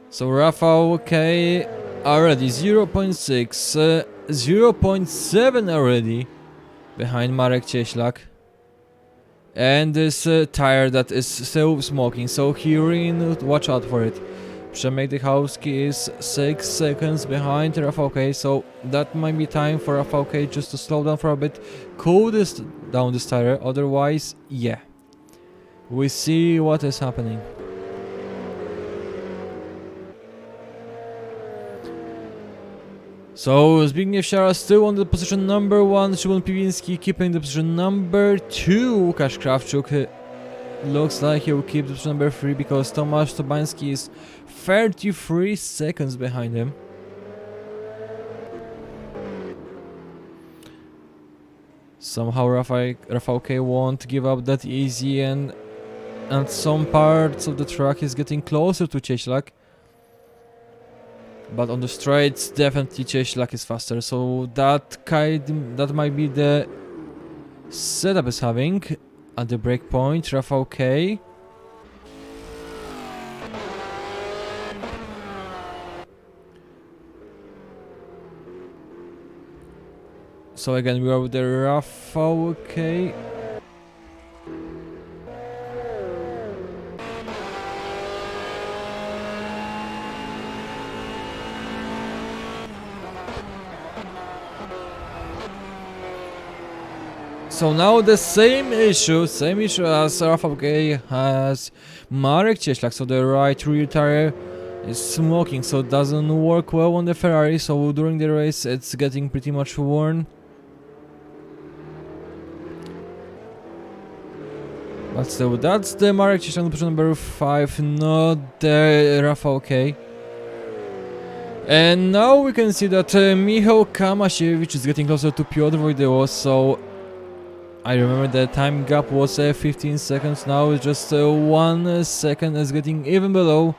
So Rafał K already 0.6, 0.7 already behind Marek Cieślak. And this tire that is still smoking, so he really need to watch out for it. Przemek Dychowski is 6 seconds behind Rafał K, so that might be time for Rafał K just to slow down for a bit, cool down this tire, otherwise, yeah. We see what is happening. So Zbigniew Siara still on the position number 1, Szymon Piwiński keeping the position number 2, Łukasz Krawczuk looks like he will keep the position number 3 because Tomasz Tobański is 33 seconds behind him. Somehow Rafał K won't give up that easy, and some parts of the track is getting closer to Cieślak. But on the straights, definitely Cieślak is faster, so that might be the setup is having at the break point. Rafał K So again, we are with the Rafał, okay. So now the same issue as Rafał has Marek Cieślak, so the right rear tire is smoking, so it doesn't work well on the Ferrari, so during the race it's getting pretty much worn. But still, that's the Marek Cieślak, position number 5, not the Rafał. And now we can see that Michał Kamasiewicz is getting closer to Piotr Wojdyło, so I remember the time gap was 15 seconds, now it's just 1 second, it's getting even below.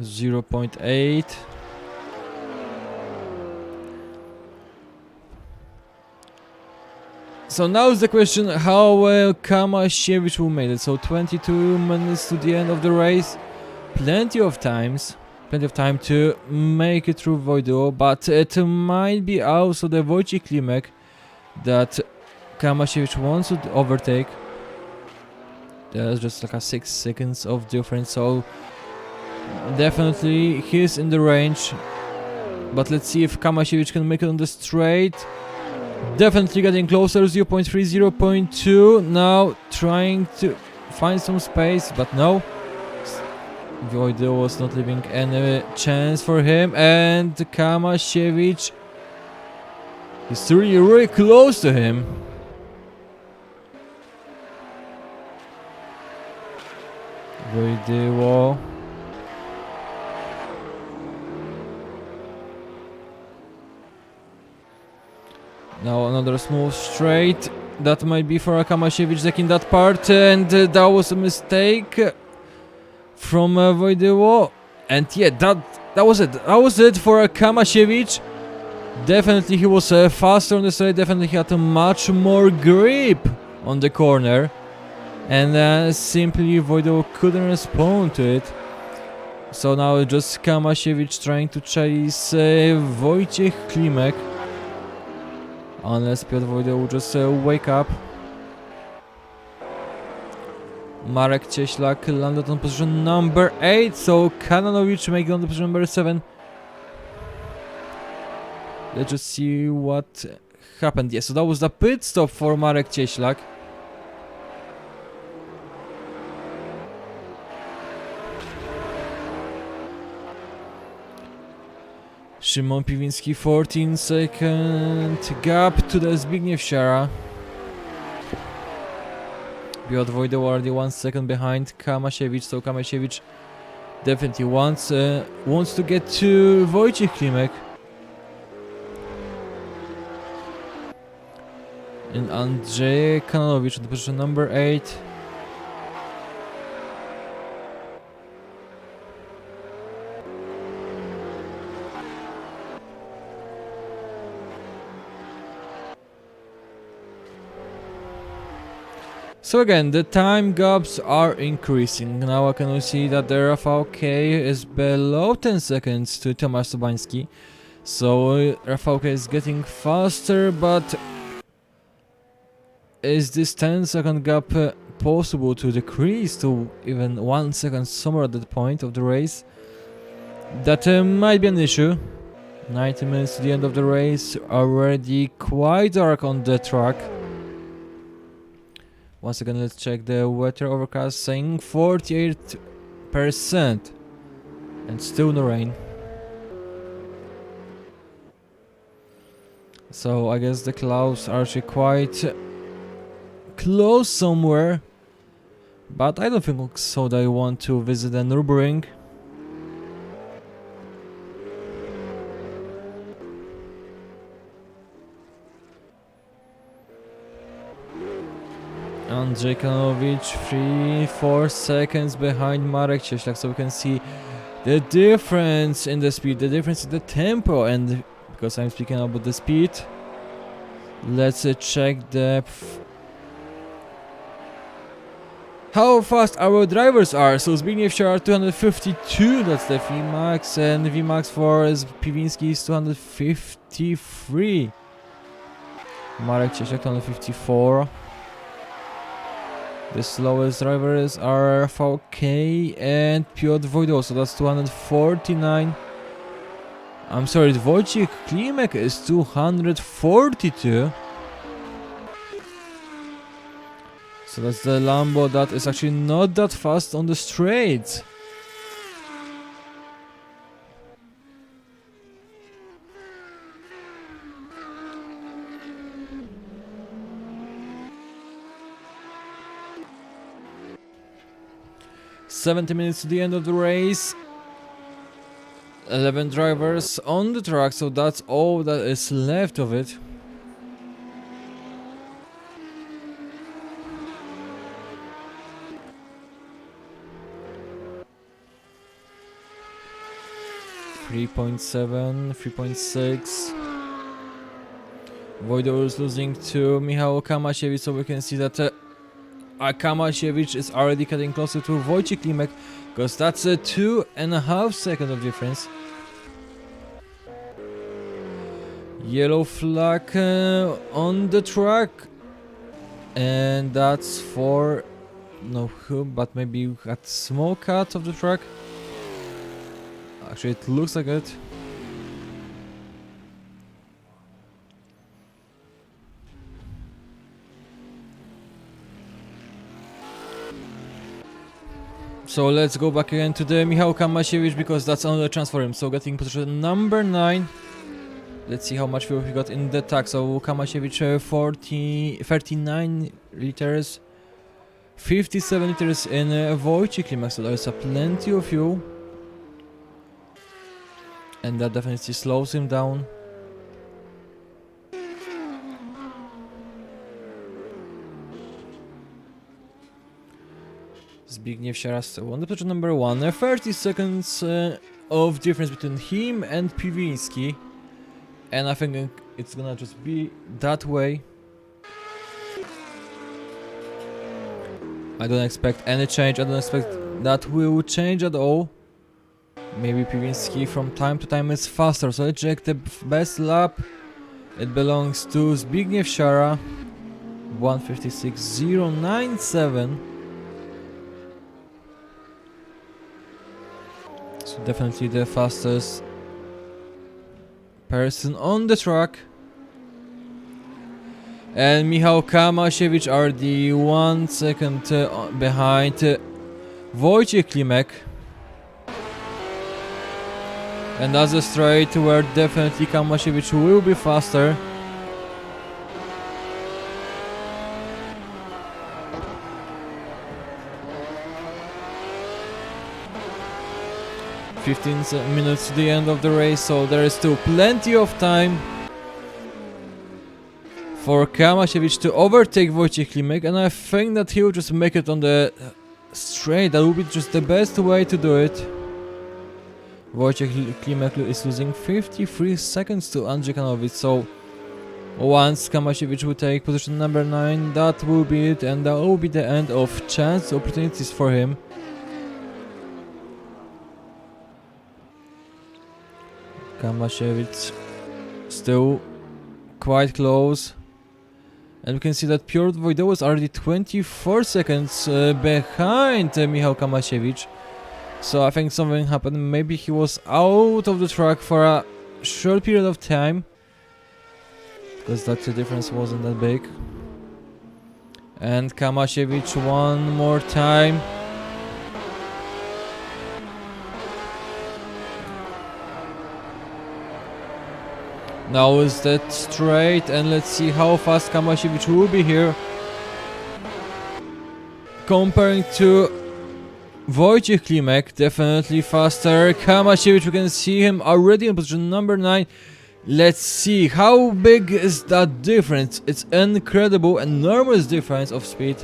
.8. So now is the question how Kamasiewicz will make it. So 22 minutes to the end of the race, plenty of time to make it through Wojdyło, but it might be also the Wojciech Klimek that Kamasiewicz wants to overtake. There's just like a 6 seconds of difference, so definitely he's in the range. But let's see if Kamasiewicz can make it on the straight. Definitely getting closer, 0.3, 0.2. Now trying to find some space, but no. Wojdyło was not leaving any chance for him, and Kamasiewicz is really close to him. Wojdyło. Now another smooth straight. That might be for Kamasiewicz taking that part, and that was a mistake from Wojdyło. And yeah, that was it. That was it for Kamasiewicz. Definitely he was faster on the straight. Definitely he had a much more grip on the corner, and simply Wojdyło couldn't respond to it. So now just Kamasiewicz trying to chase Wojciech Klimek. Unless Piotr Wojdyło will just wake up. Marek Cieślak landed on position number 8, so Kananowicz make it on the position number 7. Let's just see what happened. Yeah, so that was the pit stop for Marek Cieślak. Szymon Piwiński 14-second gap to the Zbigniew Siara. Piotr Wojdyło already 1 second behind Kamasiewicz, so Kamasiewicz definitely wants to get to Wojciech Klimek. And Andrzej Kananowicz on the position number 8. So again, the time gaps are increasing. Now I can see that the Rafał is below 10 seconds to Tomasz Sobański. So Rafał is getting faster, but is this 10-second gap possible to decrease to even 1 second somewhere at that point of the race? That might be an issue. 90 minutes to the end of the race, already quite dark on the track. Once again, let's check the weather overcast, saying 48% and still no rain. So I guess the clouds are actually quite close somewhere, but I don't think so that I want to visit the Nurburgring. Andrzej Kanowicz 3-4 seconds behind Marek Cieślak, so we can see the difference in the speed, the difference in the tempo, and because I'm speaking about the speed, let's check the how fast our drivers are. So Zbigniew Siara 252, that's the VMAX, and VMAX for Piwiński is 253. Marek Ciesiak 254. The slowest drivers are VK and Piotr Wojdo, so that's 249. I'm sorry, Wojciech Klimek is 242. So that's the Lambo that is actually not that fast on the straight. "70 minutes to the end of the race. 11 drivers on the track, so that's all that is left of it. .7, 3.6. Wojdo is losing to Michał Kamasiewicz, so we can see that Kamasiewicz is already getting closer to Wojciech Klimek, because that's a 2.5 seconds of difference. Yellow flag on the track, and that's for no who, but maybe we had small cut of the track. Actually, it looks like it. So let's go back again to the Michał Kamasiewicz, because that's another chance for him. So getting position number 9. Let's see how much fuel he got in the tank. So Kamasiewicz 39 liters, 57 liters in Wojciech Klimek, so there's plenty of fuel. And that definitely slows him down. Zbigniew Siara still on the position number 1. 30 seconds of difference between him and Piwiński. And I think it's gonna just be that way. I don't expect any change. I don't expect that will change at all. Maybe Piwiński from time to time is faster. So let's check the best lap. It belongs to Zbigniew Siara. 1:56.097. So definitely the fastest person on the track. And Michał Kamasiewicz are the 1 second behind Wojciech Klimek. And that's a straight where definitely Kamasiewicz will be faster. "15 minutes to the end of the race, so there is still plenty of time for Kamasiewicz to overtake Wojciech Klimek, and I think that he will just make it on the straight. That will be just the best way to do it. Wojciech Klimek is losing 53 seconds to Andrzej Kanowicz, so once Kamasiewicz will take position number 9, that will be it, and that will be the end of chance opportunities for him. Kamasiewicz still quite close, and we can see that Piotr Wojdo is already 24 seconds behind Michał Kamasiewicz. So I think something happened. Maybe he was out of the track for a short period of time, because that the difference wasn't that big. And Kamasiewicz one more time. Now is that straight, and let's see how fast Kamasiewicz will be here. Comparing to Wojciech Klimek, definitely faster. Kamasiewicz, we can see him already in position number 9. Let's see how big is that difference. It's incredible, enormous difference of speed.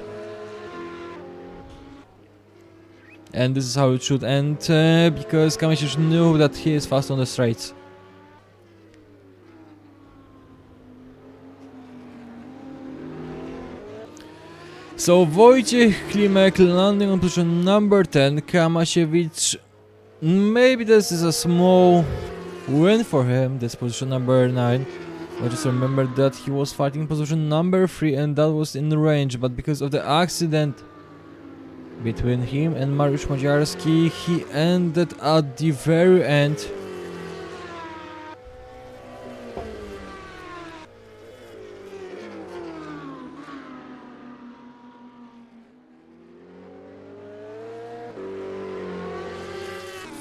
And this is how it should end, because Kamasiewicz knew that he is fast on the straights. So Wojciech Klimek landing on position number 10, Kamasiewicz, maybe this is a small win for him, this position number 9. I just remember that he was fighting position number 3 and that was in the range, but because of the accident between him and Mariusz Madziarski, he ended at the very end.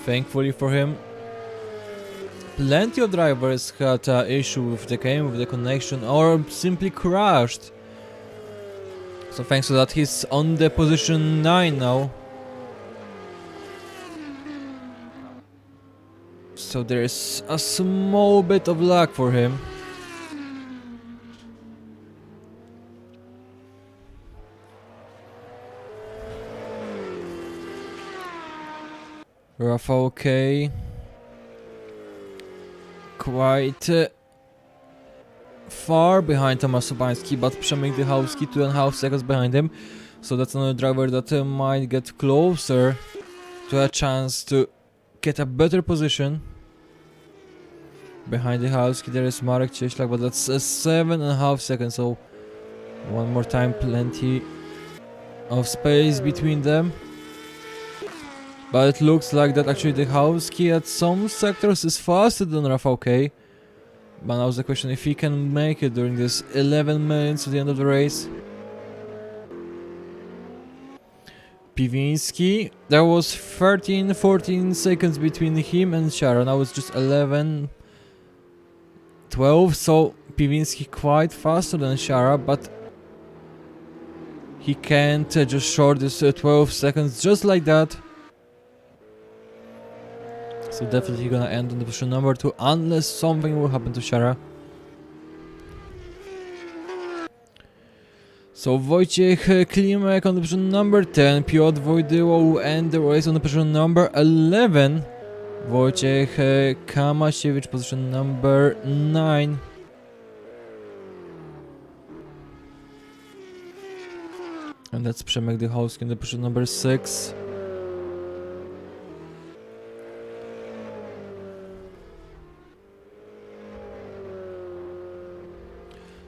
Thankfully for him, plenty of drivers had an issue with the game, with the connection, or simply crashed. So thanks to that, he's on the position 9 now. So there's a small bit of luck for him. Rafał K. Quite far behind Tomasz Sobański, but Przemek Dychowski 2.5 seconds behind him. So that's another driver that might get closer to a chance to get a better position. Behind Dychowski there is Marek Cieślak, but that's 7.5 seconds, so one more time, plenty of space between them. But it looks like that actually Dychowski at some sectors is faster than Rafał K. But now's the question if he can make it during this 11 minutes to the end of the race. Piwiński, there was 13-14 seconds between him and Shara. Now it's just 11-12, so Piwiński quite faster than Shara, but he can't just short this 12 seconds just like that. So definitely gonna end on the position number 2 unless something will happen to Shara. So Wojciech Klimek on the position number 10, Piotr Wojdyło will end the race on the position number 11. Wojciech Kamasiewicz position number 9. And that's Przemek Dychowski on the position number 6.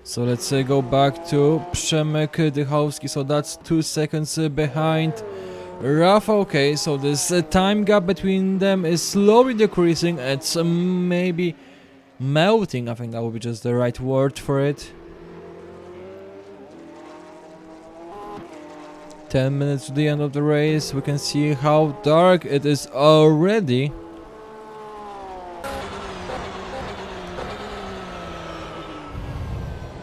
So let's go back to Przemek Dychowski, so that's 2 seconds behind Rafał K. So this time gap between them is slowly decreasing, it's maybe melting, I think that would be just the right word for it. 10 minutes to the end of the race, we can see how dark it is already.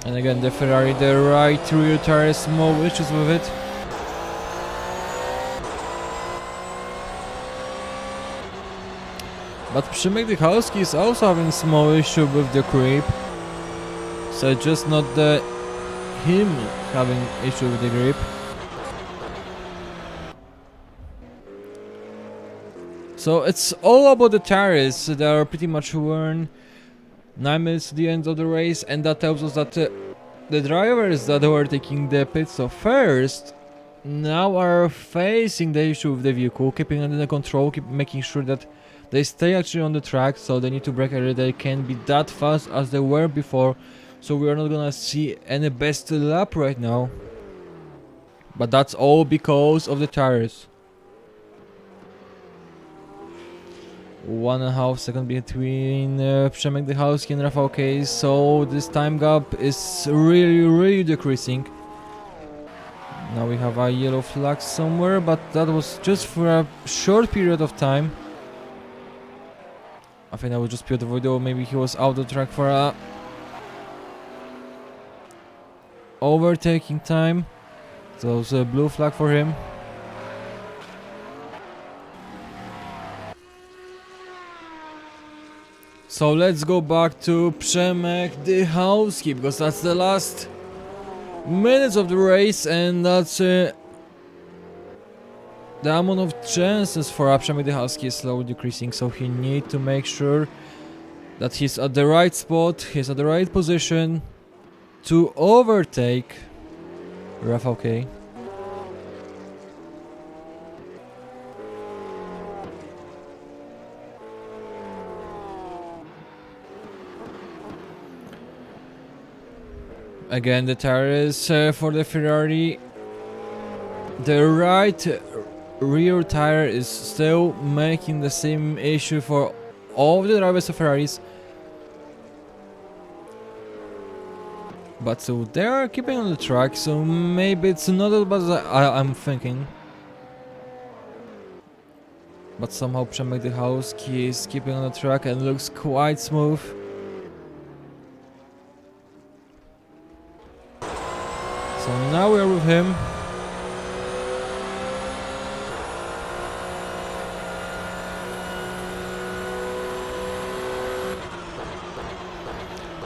And again, the Ferrari, the right rear tire, small issues with it. But Przemek Dychowski is also having small issue with the creep. So just not him having issue with the grip. So it's all about the tires that are pretty much worn. 9 minutes to the end of the race, and that tells us that the drivers that were taking the pit stop first now are facing the issue with the vehicle, keeping it under control, keep making sure that they stay actually on the track, so they need to brake early, they can't be that fast as they were before, so we are not gonna see any best lap right now. But that's all because of the tires. 1.5 seconds between Przemek Dychowski and Rafał K, so this time gap is really decreasing. Now we have a yellow flag somewhere, but that was just for a short period of time. I think that was just Piotr Wojdyło, maybe he was out of track for a overtaking time. So it was a blue flag for him. So let's go back to Przemek Dychowski, because that's the last minutes of the race, and that's the amount of chances for Przemek Dychowski is slowly decreasing, so he needs to make sure that he's at the right spot, he's at the right position to overtake Rafał K. Again, the tires for the Ferrari. The right rear tire is still making the same issue for all the drivers of Ferraris. But so they are keeping on the track, so maybe it's not as bad as I'm thinking. But somehow Przemek Dychałowski is keeping on the track and looks quite smooth. So now we are with him.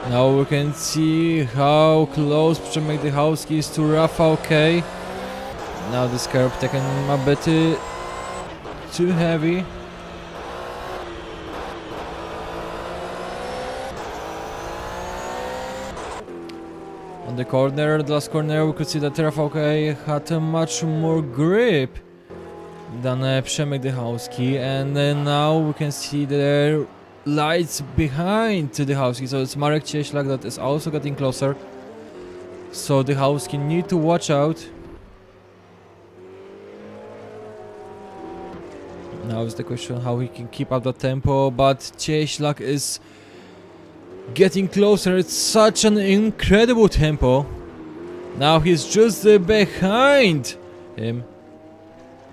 Now we can see how close Przemek Dychałowski is to rFactor. Now this curb taken a bit too heavy. On the corner, the last corner, we could see that rFactor had a much more grip than Przemek Dychałowski, and now we can see the lights behind Dychałowski, so it's Marek Cieślak that is also getting closer. So Dychałowski need to watch out. Now is the question how he can keep up the tempo, but Cieślak is getting closer. It's such an incredible tempo. Now he's just behind him.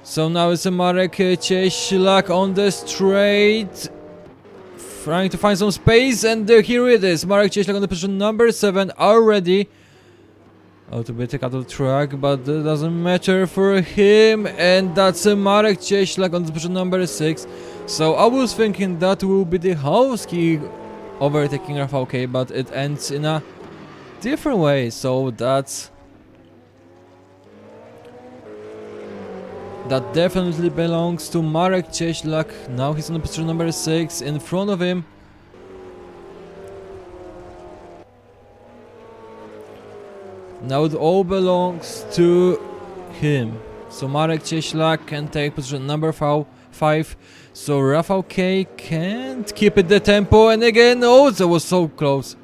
So now it's Marek Cieślak on the straight, trying to find some space, and here it is. Marek Cieślak on the position number 7 already. Oh, to be taken out of the track, but that doesn't matter for him. And that's Marek Cieślak on the position number 6. So I was thinking that will be Dychałowski overtaking rFactor, but it ends in a different way. So that definitely belongs to Marek Cieślak. Now he's on the position number 6 in front of him. Now it all belongs to him. So Marek Cieślak can take position number 5. So rFactor can't keep it the tempo, and again, oh, that was so close.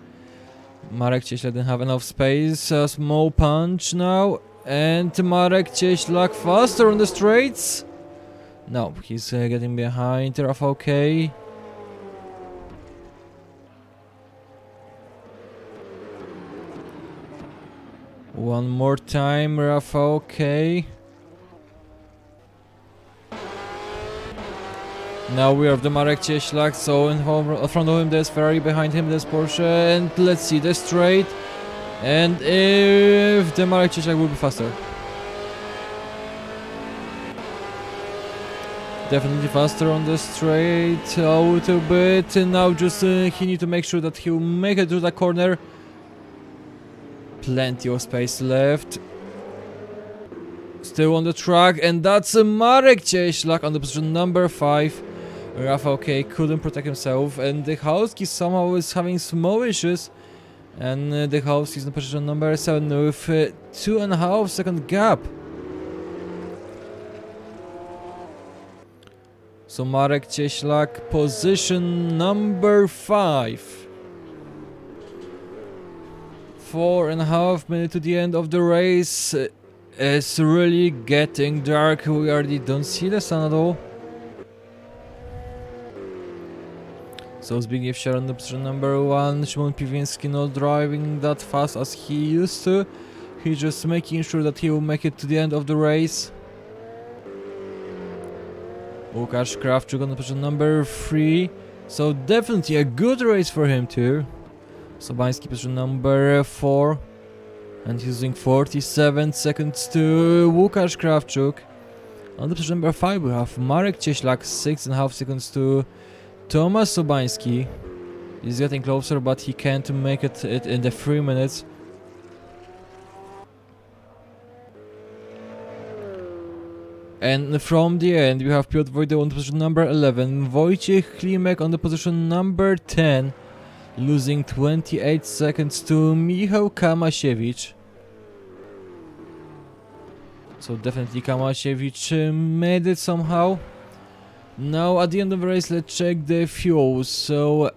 Marek Cieślak didn't have enough space. A small punch now, and Marek Cieślak faster on the straights. No, he's getting behind rFactor. One more time, rFactor. Now we have the Marek Cieślak, so in front of him there's Ferrari, behind him there's Porsche, and let's see the straight. And if the Marek Cieślak will be faster. Definitely faster on the straight, a little bit. And now just he need to make sure that he'll make it to the corner. Plenty of space left. Still on the track, and that's Marek Cieślak on the position number 5. rFactor couldn't protect himself, and Dychałowski somehow is having small issues. And Dychałowski is in position number 7 with 2.5 second gap. So Marek Cieślak, position number 5. 4.5 minutes to the end of the race. It's really getting dark. We already don't see the sun at all. So Zbigniew Sierra on the position number 1. Szymon Piwiński not driving that fast as he used to. He's just making sure that he will make it to the end of the race. Łukasz Krawczuk on the position number 3. So definitely a good race for him too. Sobański position number 4. And he's using 47 seconds to Łukasz Krawczuk. On the position number 5 we have Marek Cieślak, 6.5 seconds to Tomasz Sobański. He's getting closer, but he can't make it in the 3 minutes. And from the end we have Piotr Wojda on the position number 11, Wojciech Klimek on the position number 10, losing 28 seconds to Michał Kamasiewicz. So definitely Kamasiewicz made it somehow. Now at the end of the race let's check the fuel. So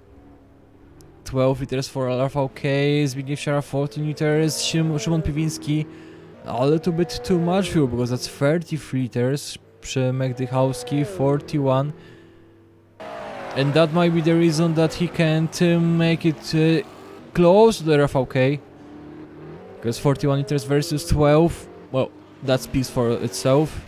12 liters for rFactor, Zbigniew Siara 14 liters, Szymon Piwiński a little bit too much fuel because that's 33 liters, Przemek Dychałowski 41, and that might be the reason that he can't make it close to the rFactor, because 41 liters versus 12, well, that speaks for itself.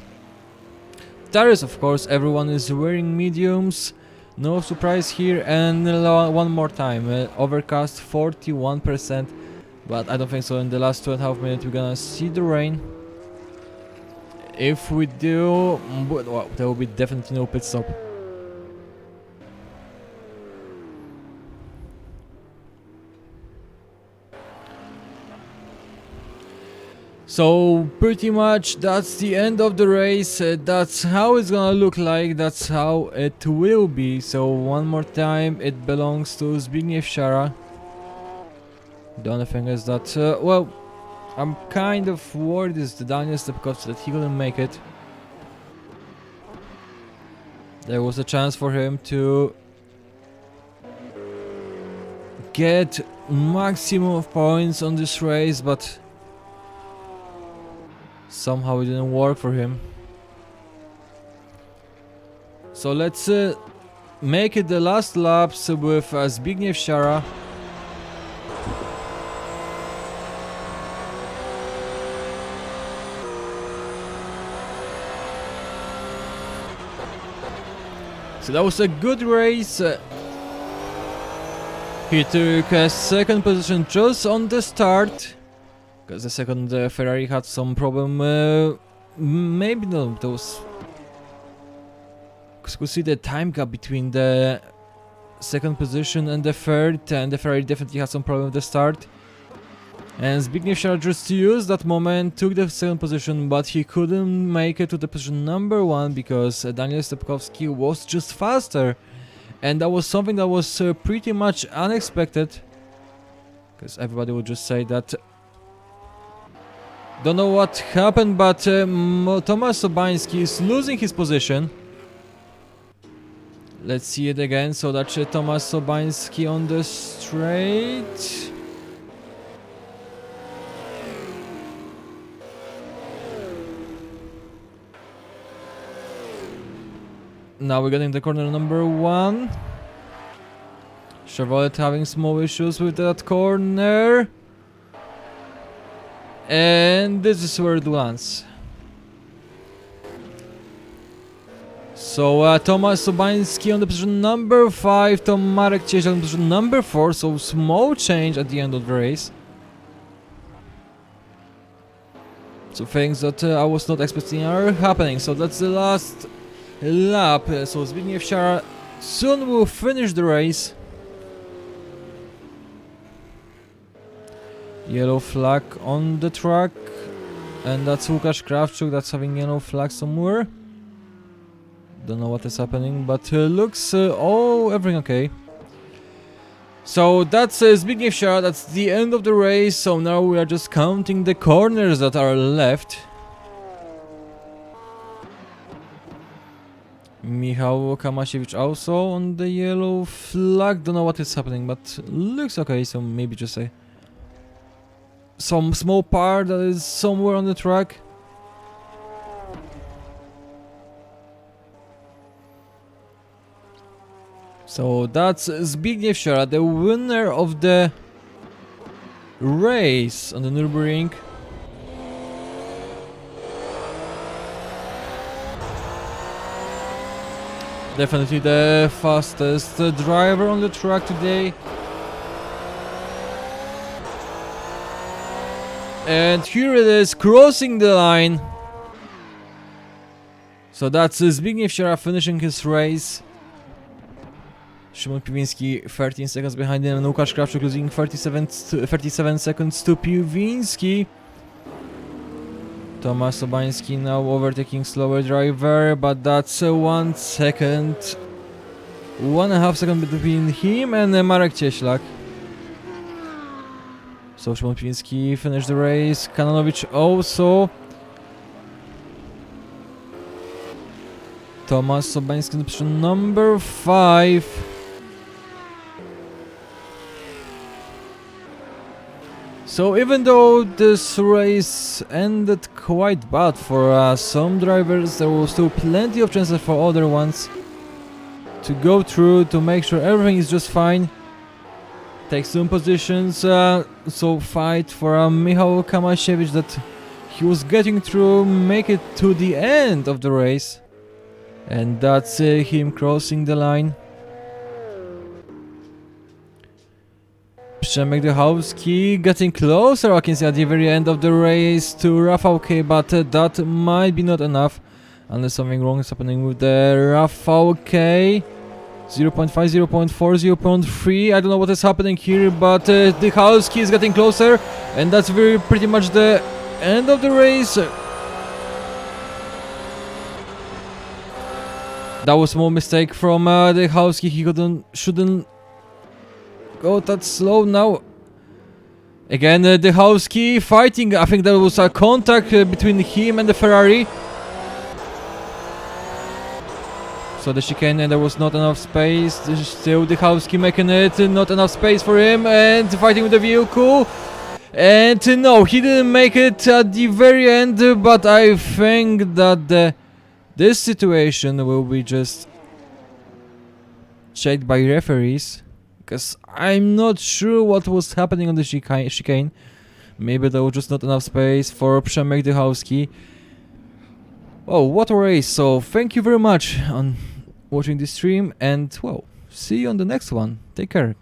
Tires, of course, everyone is wearing mediums, no surprise here, and one more time, overcast 41%, but I don't think so. In the last 2.5 minutes we're gonna see the rain. If we do, well, there will be definitely no pit stop. So pretty much that's the end of the race, that's how it's gonna look like, that's how it will be. So one more time, it belongs to Zbigniew Siara. The only thing is that, well, I'm kind of worried is the Daniel Stepkowski that he couldn't make it. There was a chance for him to get maximum of points on this race, but somehow it didn't work for him. So let's make it the last laps with Zbigniew Siara. So that was a good race. He took a second position just on the start, because the second Ferrari had some problem. Maybe no, those. Because we see the time gap between the second position and the third, and the Ferrari definitely had some problem with the start. And Zbigniew Siara just used that moment, took the second position, but he couldn't make it to the position number 1 because Daniel Stepkowski was just faster. And that was something that was pretty much unexpected, because everybody would just say that. Don't know what happened, but Tomasz Sobański is losing his position. Let's see it again. So that's Tomasz Sobański on the straight. Now we're getting the corner number 1. Chevrolet having small issues with that corner. And this is where it lands. So Tomasz Sobański on the position number 5, Marek Cieślak on position number 4, so small change at the end of the race. So things that I was not expecting are happening. So that's the last lap. So Zbigniew Siara soon will finish the race. Yellow flag on the track, and that's Łukasz Krawczuk that's having yellow flag somewhere. Don't know what is happening, but looks everything okay. So that's Zbigniew Siara, that's the end of the race. So now we are just counting the corners that are left. Michał Kamasiewicz also on the yellow flag. Don't know what is happening, but looks okay. So maybe just some small part that is somewhere on the track. So that's Zbigniew Siara, the winner of the race on the Nurburgring. Definitely the fastest driver on the track today. And here it is, crossing the line. So that's Zbigniew Siara finishing his race. Szymon Piwiński 13 seconds behind him, and Łukasz Krawczuk losing 37 seconds to Piwiński. Tomasz Sobański now overtaking slower driver, but that's 1 second, 1.5 seconds between him and Marek Cieślak. So Szymon Piwiński finished the race, Kanonowicz also. Tomasz Sobański in position number 5. So even though this race ended quite bad for some drivers, there was still plenty of chances for other ones to go through, to make sure everything is just fine. Take some positions, so fight for Michał Kamasiewicz that he was getting through, make it to the end of the race. And that's him crossing the line. Przemek Dychowski getting closer, I can see at the very end of the race, to Rafał K, but that might be not enough unless something wrong is happening with the Rafał K. 0.5, 0.4, 0.3, I don't know what is happening here, but Dychowski is getting closer, and that's pretty much the end of the race. That was a small mistake from Dychowski, he shouldn't go that slow now. Again, Dychowski fighting, I think there was a contact between him and the Ferrari. So the chicane, and there was not enough space. Still Dychowski making it, not enough space for him, and fighting with the vehicle. And no, he didn't make it at the very end, but I think that this situation will be just checked by referees, because I'm not sure what was happening on the chicane. Maybe there was just not enough space for Przemek Dychowski. Oh, what a race. So thank you very much on watching this stream, and well, see you on the next one. Take care.